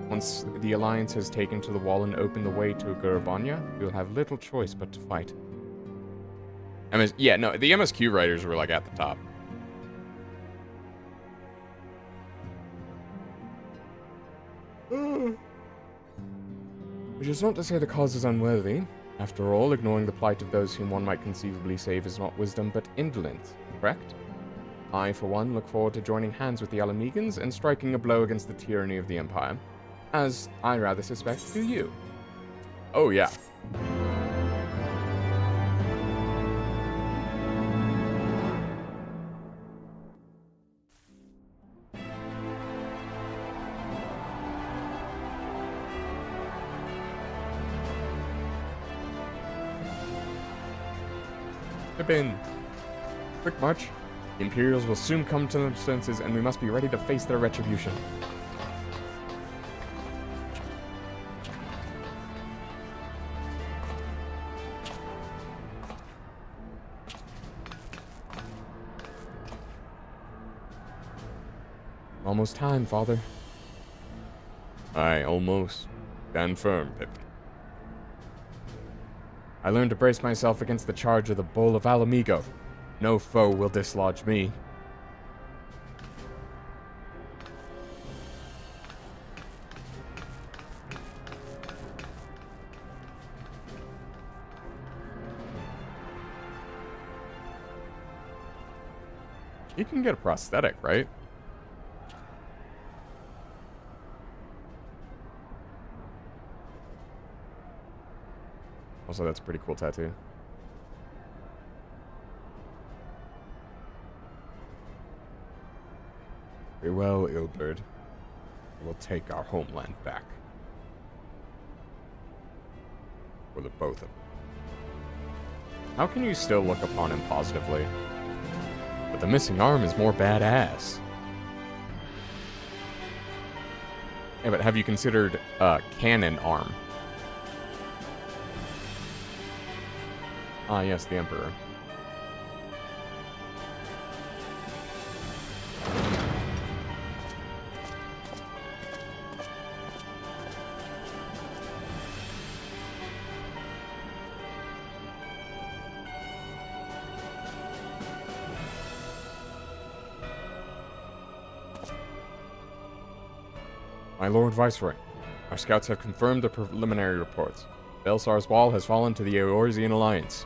Once the Alliance has taken to the wall and opened the way to Gurabanya, we will have little choice but to fight. Yeah, no, the MSQ writers were like at the top. Which is not to say the cause is unworthy. After all, ignoring the plight of those whom one might conceivably save is not wisdom, but indolence, correct? I, for one, look forward to joining hands with the Alamegans and striking a blow against the tyranny of the Empire. As I rather suspect do you. Oh, yeah. In. Quick march. The Imperials will soon come to their senses, and we must be ready to face their retribution. Almost time, Father. Aye, almost. Stand firm, Pip. I learned to brace myself against the charge of the Bull of Alamigo. No foe will dislodge me. You can get a prosthetic, right? Also, that's a pretty cool tattoo. Very well, Ilberd. We'll take our homeland back. For the both of them. How can you still look upon him positively? But the missing arm is more badass. Yeah, but have you considered cannon arm? Ah, yes, the Emperor. My Lord Viceroy, our scouts have confirmed the preliminary reports. Belsar's wall has fallen to the Eorzean Alliance.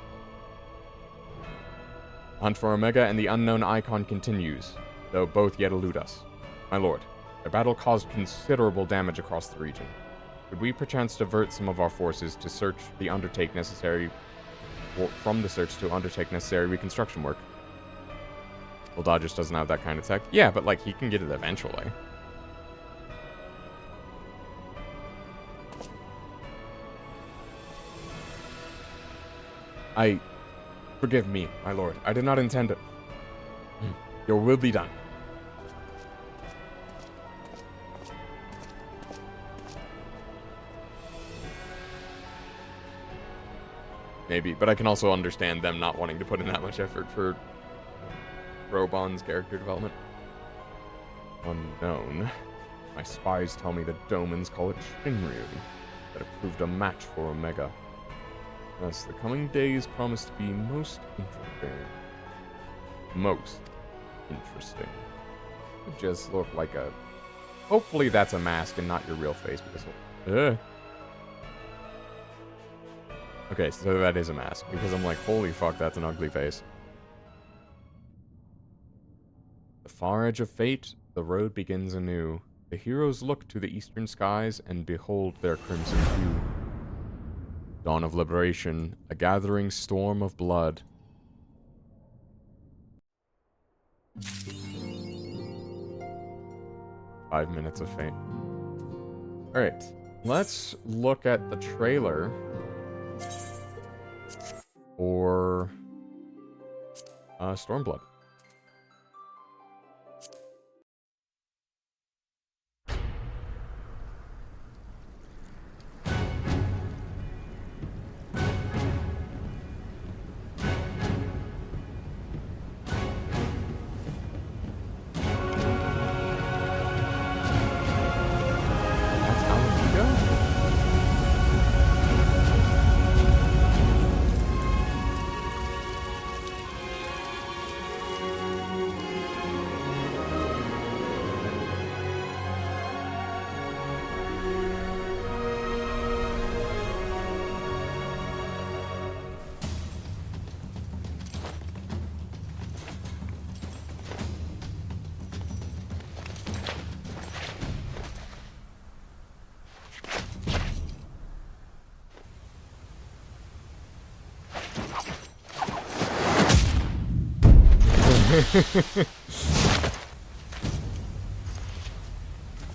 The hunt for Omega and the unknown icon continues, though both yet elude us. My lord, the battle caused considerable damage across the region. Could we perchance divert some of our forces to search the undertake necessary from the search to undertake necessary reconstruction work? Well, Dodgers doesn't have that kind of tech. Yeah, but like he can get it eventually. Forgive me, my lord. I did not intend it. Your will be done. Maybe, but I can also understand them not wanting to put in that much effort for Robon's character development. Unknown. My spies tell me that Domans call it Shinryu, that it proved a match for Omega. Yes, the coming days promise to be most interesting. Most interesting. It just look like a... Hopefully that's a mask and not your real face, because... Okay, so that is a mask, because I'm like, holy fuck, that's an ugly face. The far edge of fate, the road begins anew. The heroes look to the eastern skies and behold their crimson hue. Dawn of liberation, a gathering storm of blood. Five minutes of fate. Alright, let's look at the trailer for Stormblood.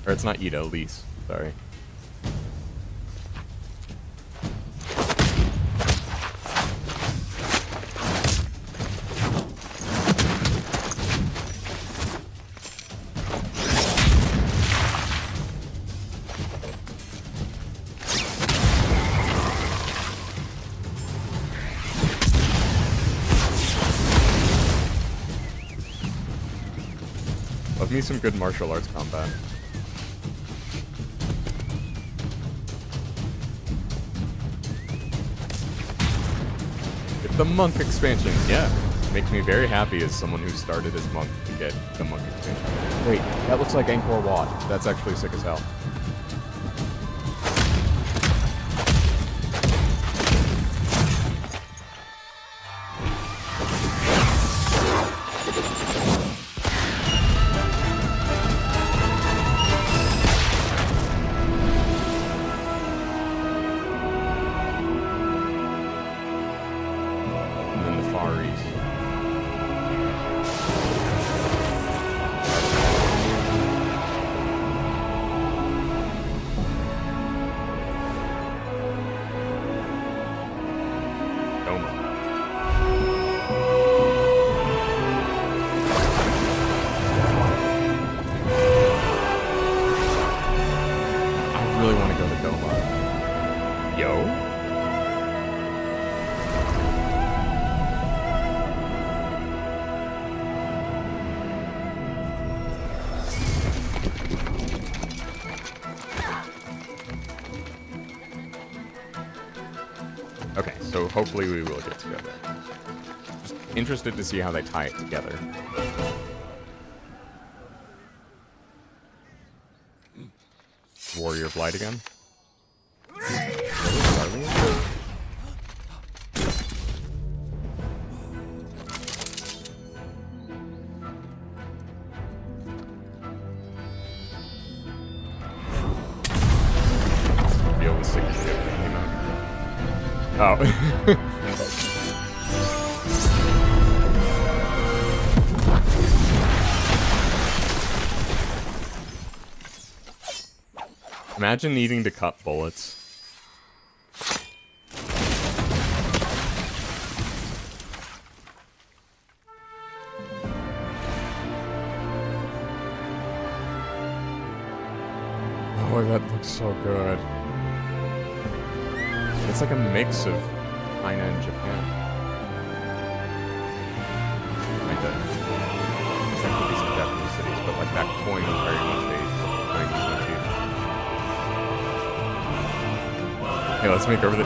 Or it's not Ida, Elise. Sorry. Love me some good martial arts combat. the monk expansion. Yeah, makes me very happy as someone who started as monk to get the monk expansion. Wait, that looks like Angkor Wat. That's actually sick as hell. Hopefully we will get together. Just interested to see how they tie it together. Warrior of Light again. Feel the sick shit that came out. Oh. Imagine needing to cut bullets. Oh, that looks so good. It's like a mix of China and Japan. Like that. There could be some Japanese cities, but like that coin is very much a Chinese motif. Hey, let's make over the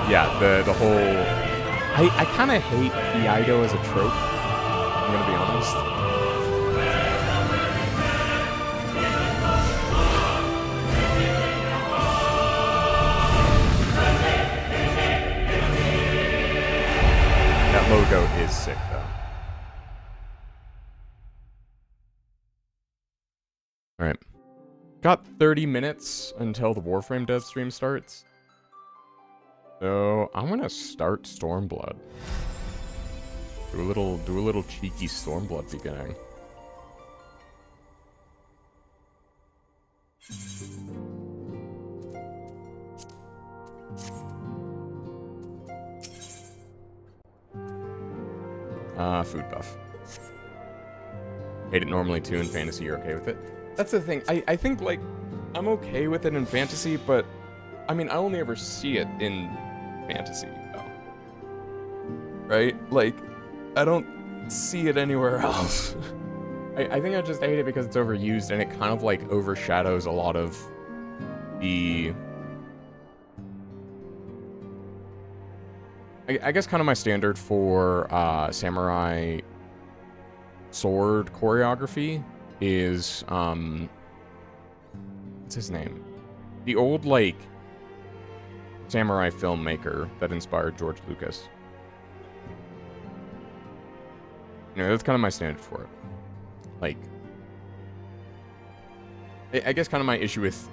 the whole. I kind of hate Iaido as a trope. I'm gonna be honest. That logo is sick, though. Alright. Got 30 minutes until the Warframe dev stream starts. So, I'm gonna start Stormblood. Do a little cheeky Stormblood beginning. Food buff. Hate it normally too in fantasy, you're okay with it? That's the thing, I think, like, I'm okay with it in fantasy, but, I mean, I only ever see it in fantasy, though. Right? Like, I don't see it anywhere else. I think I just hate it because it's overused, and it kind of, like, overshadows a lot of the... I guess kind of my standard for samurai sword choreography is what's his name? The old like samurai filmmaker that inspired George Lucas. You know, that's kind of my standard for it. Like, I guess kind of my issue with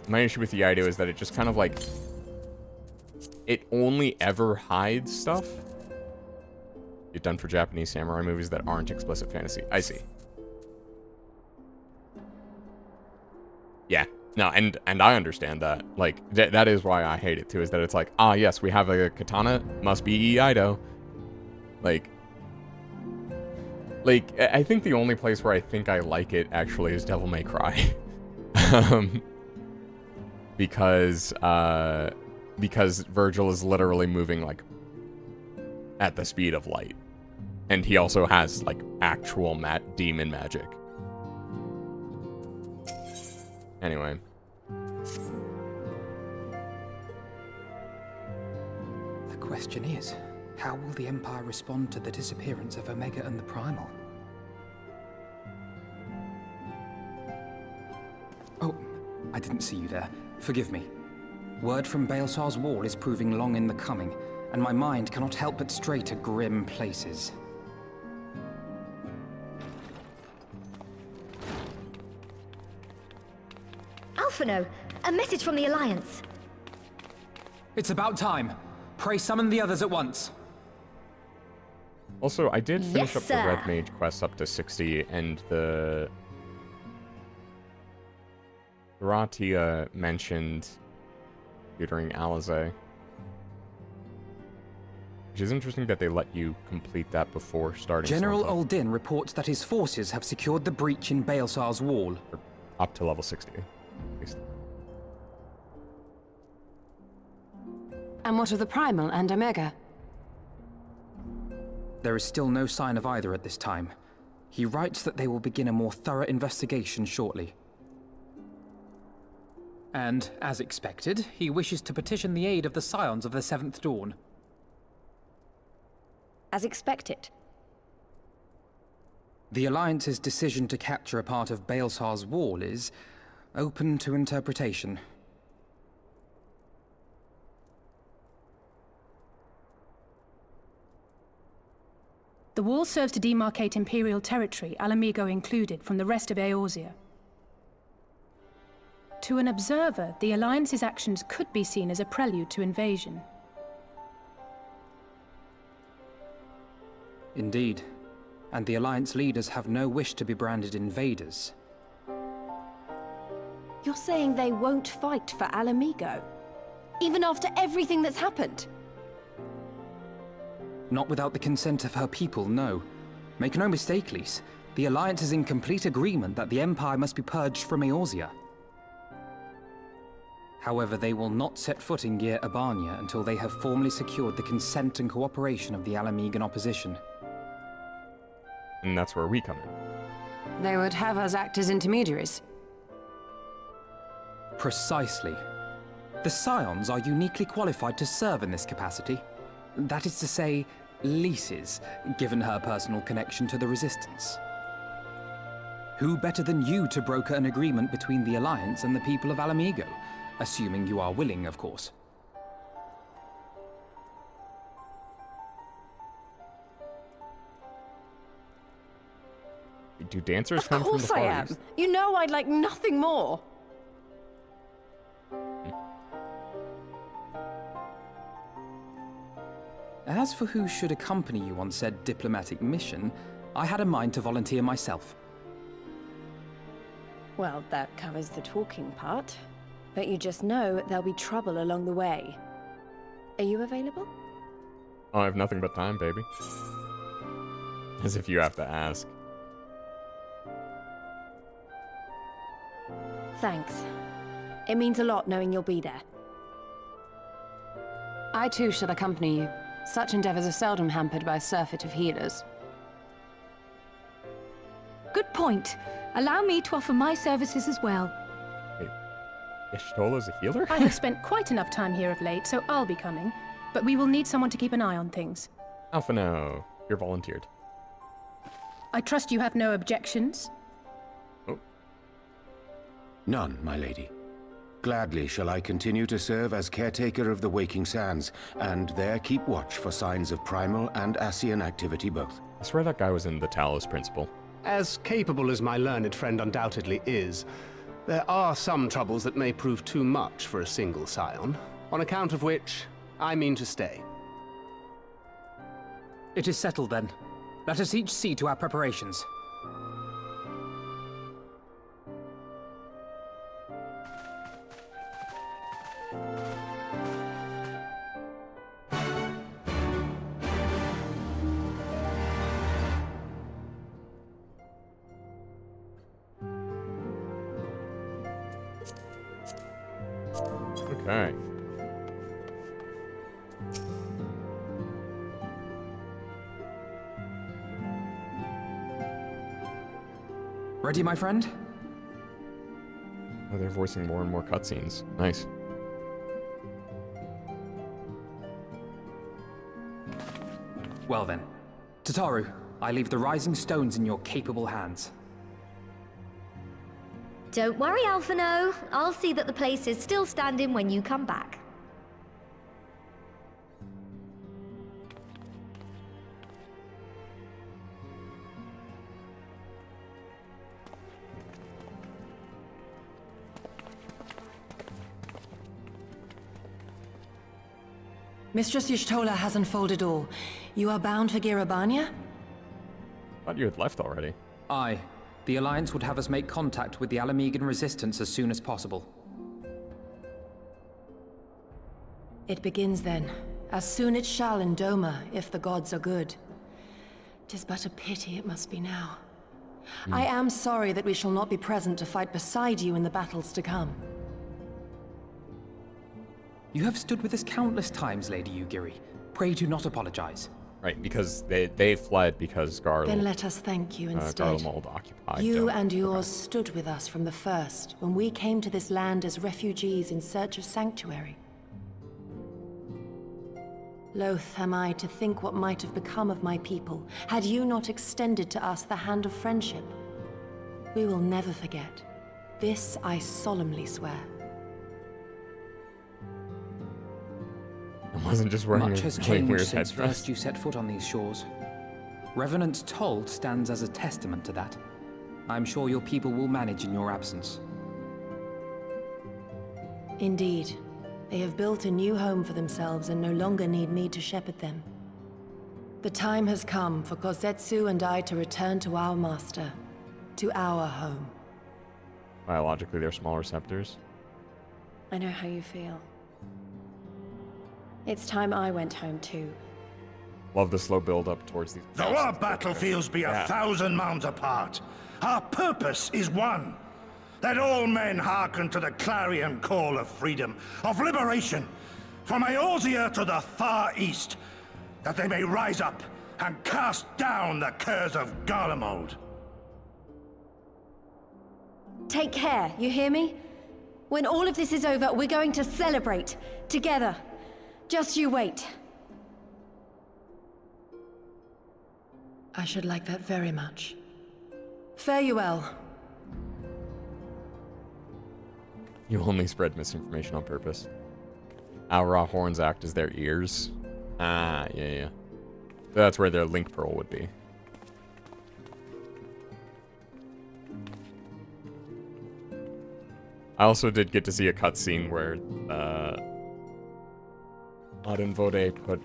my issue with Iaido is that it just kind of like, it only ever hides stuff. You're done for Japanese samurai movies that aren't explicit fantasy. I see. Yeah, no, and I understand that. Like, that is why I hate it too, is that it's like, ah, yes, we have a katana, must be Iaido. Like, I think the only place where I think I like it actually is Devil May Cry. Because Virgil is literally moving, like, at the speed of light. And he also has, like, actual demon magic. question is, how will the Empire respond to the disappearance of Omega and the Primal? Oh, I didn't see you there. Forgive me. Word from Baelsar's wall is proving long in the coming, and my mind cannot help but stray to grim places. Alphino, a message from the Alliance. It's about time. Pray summon the others at once. Also, I did finish Yes, up the sir. Red Mage quest up to 60, and the Ratia mentioned tutoring Alize. Which is interesting that they let you complete that before starting General Stormcloak. Uldin reports that his forces have secured the breach in Baelsar's wall. Or up to level 60, at least. And what of the Primal and Omega? There is still no sign of either at this time. He writes that they will begin a more thorough investigation shortly. And, as expected, he wishes to petition the aid of the Scions of the Seventh Dawn. As expected. The Alliance's decision to capture a part of Baelsar's wall is open to interpretation. The wall serves to demarcate Imperial territory, Alamigo included, from the rest of Eorzea. To an observer, the Alliance's actions could be seen as a prelude to invasion. Indeed. And the Alliance leaders have no wish to be branded invaders. You're saying they won't fight for Alamigo? Even after everything that's happened? Not without the consent of her people, no. Make no mistake, Lys. The Alliance is in complete agreement that the Empire must be purged from Eorzea. However, they will not set foot in Gyr Abania until they have formally secured the consent and cooperation of the Alamigan opposition. And that's where we come in. They would have us act as intermediaries. Precisely. The Scions are uniquely qualified to serve in this capacity. That is to say, Lys's, given her personal connection to the Resistance. Who better than you to broker an agreement between the Alliance and the people of Alamigo? Assuming you are willing, of course. Do dancers Of come from the course I Far am. East? You know I'd like nothing more. As for who should accompany you on said diplomatic mission, I had a mind to volunteer myself. Well, that covers the talking part. But you just know there'll be trouble along the way. Are you available? Oh, I have nothing but time, baby. As if you have to ask. Thanks. It means a lot knowing you'll be there. I too shall accompany you. Such endeavors are seldom hampered by a surfeit of healers. Good point. Allow me to offer my services as well. Wait, Y'shtola's a healer? I have spent quite enough time here of late, so I'll be coming. But we will need someone to keep an eye on things. Alphino, you're volunteered. I trust you have no objections? Oh, None, my lady. Gladly shall I continue to serve as caretaker of the Waking Sands, and there keep watch for signs of primal and Ascian activity both. I swear that guy was in the Talos Principle. As capable as my learned friend undoubtedly is, there are some troubles that may prove too much for a single scion, on account of which I mean to stay. It is settled then. Let us each see to our preparations. Okay. Ready, my friend? Oh, they're voicing more and more cutscenes. Nice. Well then, Tataru, I leave the rising stones in your capable hands. Don't worry, Alphino. I'll see that the place is still standing when you come back. Mistress Y'shtola has unfolded all. You are bound for Girabania? Thought you had left already. Aye. The Alliance would have us make contact with the Alamegan resistance as soon as possible. It begins then. As soon it shall in Doma, if the gods are good. 'Tis but a pity it must be now. I am sorry that we shall not be present to fight beside you in the battles to come. You have stood with us countless times, Lady Yugiri. Pray do not apologize. Right, because they fled because Garl... Then let us thank you instead. Garlemald occupied You Doma. and yours stood with us from the first, when we came to this land as refugees in search of sanctuary. Loath am I to think what might have become of my people, had you not extended to us the hand of friendship. We will never forget. This I solemnly swear. I wasn't just wearing Much has a changed weird since headdress. first you set foot on these shores. Revenant's Toll stands as a testament to that. I'm sure your people will manage in your absence. Indeed. They have built a new home for themselves and no longer need me to shepherd them. The time has come for Kozetsu and I to return to our master, to our home. Biologically, they're small receptors. I know how you feel. It's time I went home too. Love the slow build up towards these. Though our battlefields be 1,000 mounds apart, our purpose is one. Let all men hearken to the clarion call of freedom, of liberation, from Eorzea to the far east, that they may rise up and cast down the curse of Garlemald. Take care, you hear me? When all of this is over, we're going to celebrate, together. Just you wait. I should like that very much. Fare you well. You only spread misinformation on purpose. Aura horns act as their ears. Ah, yeah. That's where their link pearl would be. I also did get to see a cutscene where Adenvode put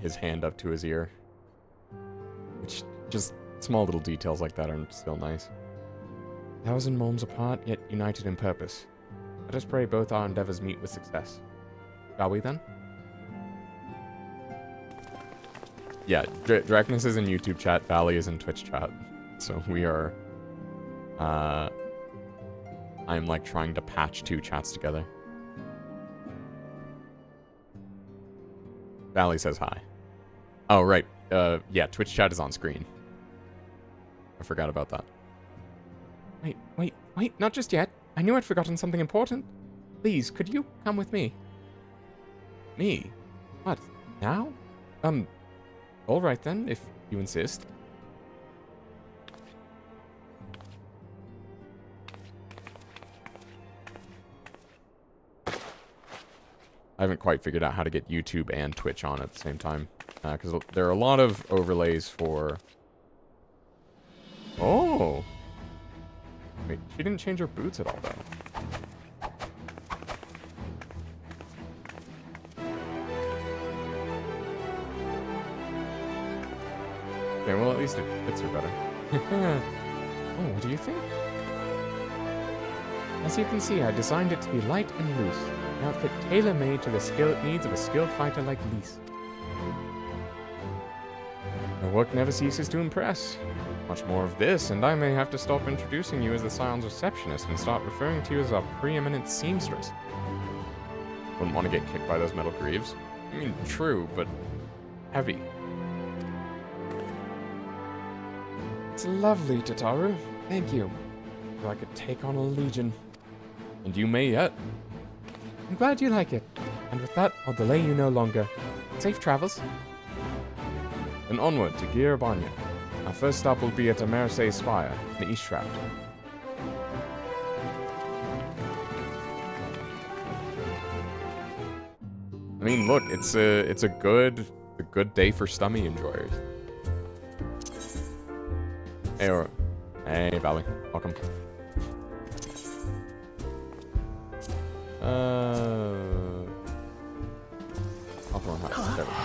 his hand up to his ear. Which, just small little details like that are still nice. 1,000 moons apart, yet united in purpose. Let us pray both our endeavors meet with success. Shall we then? Yeah, Dracnus is in YouTube chat, Valley is in Twitch chat. So we are... I'm like trying to patch two chats together. Valley says hi. Oh, right. Yeah, Twitch chat is on screen. I forgot about that. Wait, not just yet. I knew I'd forgotten something important. Please, could you come with me? Me? What? Now? Alright then, if you insist. I haven't quite figured out how to get YouTube and Twitch on at the same time. Because there are a lot of overlays for... Oh! Wait, she didn't change her boots at all, though. Okay, well, at least it fits her better. Oh, what do you think? As you can see, I designed it to be light and loose. An outfit tailor-made to the needs of a skilled fighter like Lise. Her work never ceases to impress. Much more of this, and I may have to stop introducing you as the Scion's receptionist and start referring to you as our preeminent seamstress. Wouldn't want to get kicked by those metal greaves. I mean, true, but heavy. It's lovely, Tataru. Thank you. Or I could take on a legion. And you may yet. I'm glad you like it. And with that, I'll delay you no longer. Safe travels. Then onward to Gierbanya. Our first stop will be at Amerise Spire, in Eastshroud. I mean, look, it's a good day for stummy enjoyers. Hey, Valley, welcome. Hawthorne House. There we go.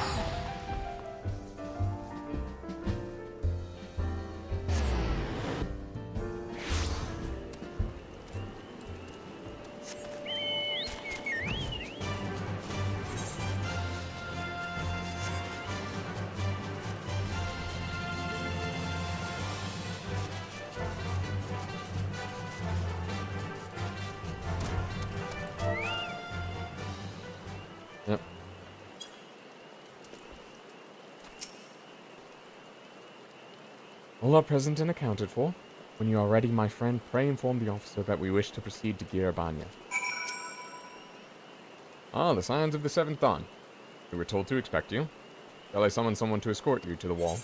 Yep. All are present and accounted for. When you are ready, my friend, pray inform the officer that we wish to proceed to Gierbanya. Ah, the signs of the 7th dawn. We were told to expect you. Shall I summon someone to escort you to the wall?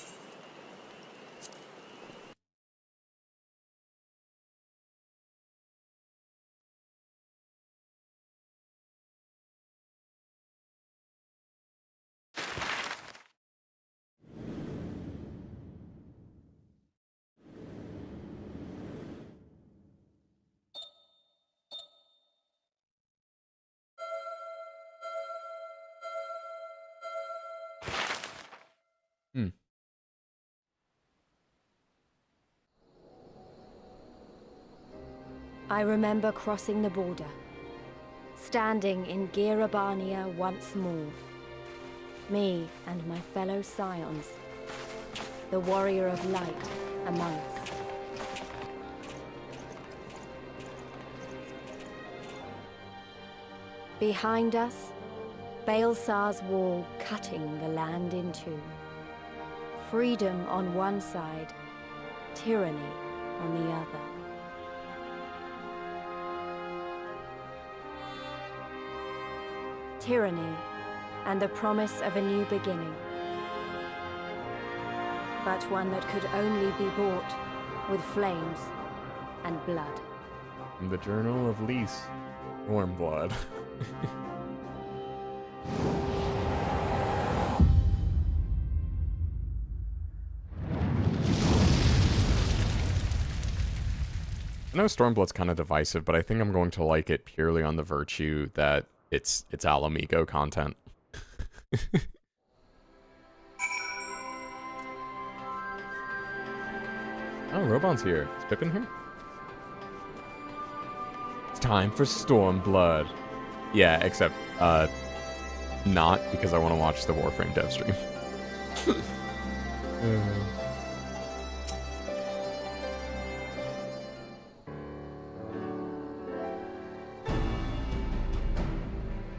I remember crossing the border, standing in Gierbanya once more. Me and my fellow scions, the warrior of light among us. Behind us, Baelsar's wall cutting the land in two. Freedom on one side, tyranny on the other. Tyranny and the promise of a new beginning. But one that could only be bought with flames and blood. From the Journal of Lys, Warmblood. I know Stormblood's kind of divisive, but I think I'm going to like it purely on the virtue that it's Alamigo content. Oh, Robon's here. Is Pippin here? It's time for Stormblood. Yeah, except, not, because I want to watch the Warframe dev stream.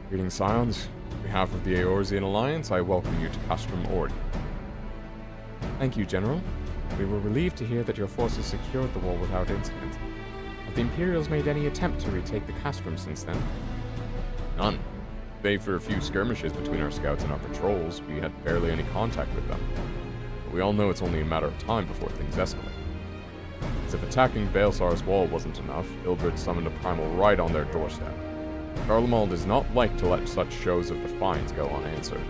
Greetings, Scions. On behalf of the Eorzean Alliance, I welcome you to Castrum Ord. Thank you, General. We were relieved to hear that your forces secured the wall without incident. Have the Imperials made any attempt to retake the Castrum since then? None. Save for a few skirmishes between our scouts and our patrols, we had barely any contact with them. But we all know it's only a matter of time before things escalate. As if attacking Baelsar's wall wasn't enough, Ilberd summoned a primal right on their doorstep. Garlemald does not like to let such shows of defiance go unanswered.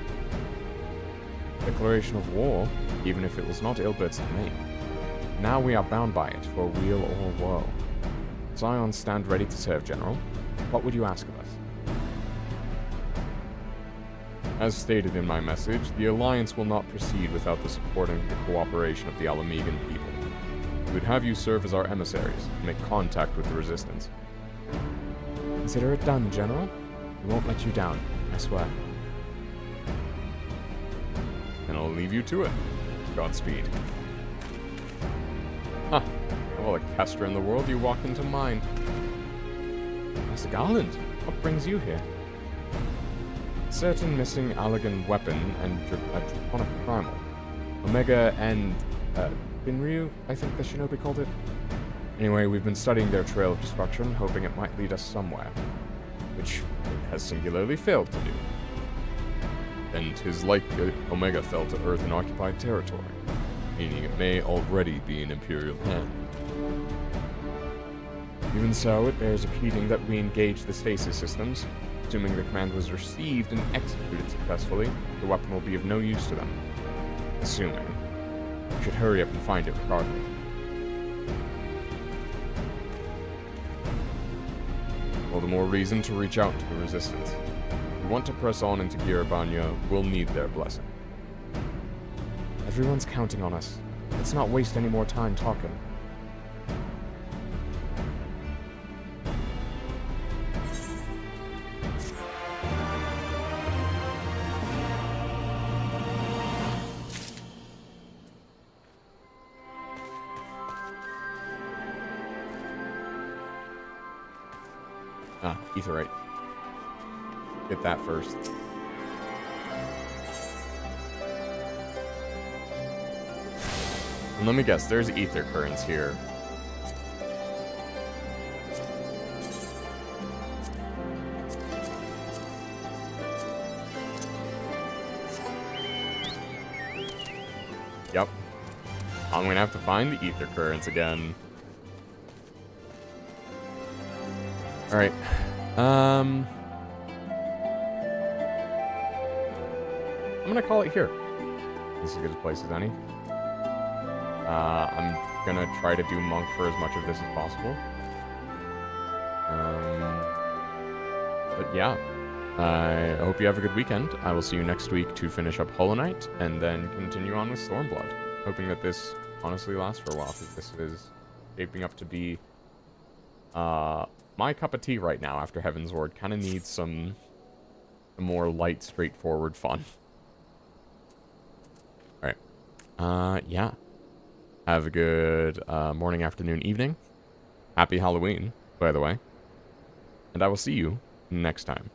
Declaration of war, even if it was not Ilberd's domain. Now we are bound by it, for weal or woe. Scions stand ready to serve, General. What would you ask of us? As stated in my message, the Alliance will not proceed without the support and the cooperation of the Alamegan people. We would have you serve as our emissaries, and make contact with the Resistance. Consider it done, General. We won't let you down, I swear. And I'll leave you to it. Godspeed. Huh. Of all the Kestra in the world, you walk into mine. Master Garland, what brings you here? Certain missing Allagan weapon and a draconic primal. Omega and, Binryu, I think the shinobi called it. Anyway, we've been studying their trail of destruction, hoping it might lead us somewhere. Which it has singularly failed to do. and 'tis likely Omega fell to Earth in occupied territory, meaning it may already be in Imperial hand. Even so, it bears repeating that we engage the stasis systems. Assuming the command was received and executed successfully, the weapon will be of no use to them. Assuming. We should hurry up and find it regardless. All the more reason to reach out to the Resistance. If we want to press on into Girabanya, we'll need their blessing. Everyone's counting on us. Let's not waste any more time talking. Etherite. Get that first. And let me guess, there's ether currents here. Yep. I'm gonna have to find the ether currents again. Alright. I'm gonna call it here. This is as good a place as any. I'm gonna try to do Monk for as much of this as possible. But yeah. I hope you have a good weekend. I will see you next week to finish up Hollow Knight, and then continue on with Stormblood. Hoping that this honestly lasts for a while, because this is shaping up to be, my cup of tea right now after Heavensward. Kind of needs some more light, straightforward fun. Alright. Yeah. Have a good morning, afternoon, evening. Happy Halloween, by the way. And I will see you next time.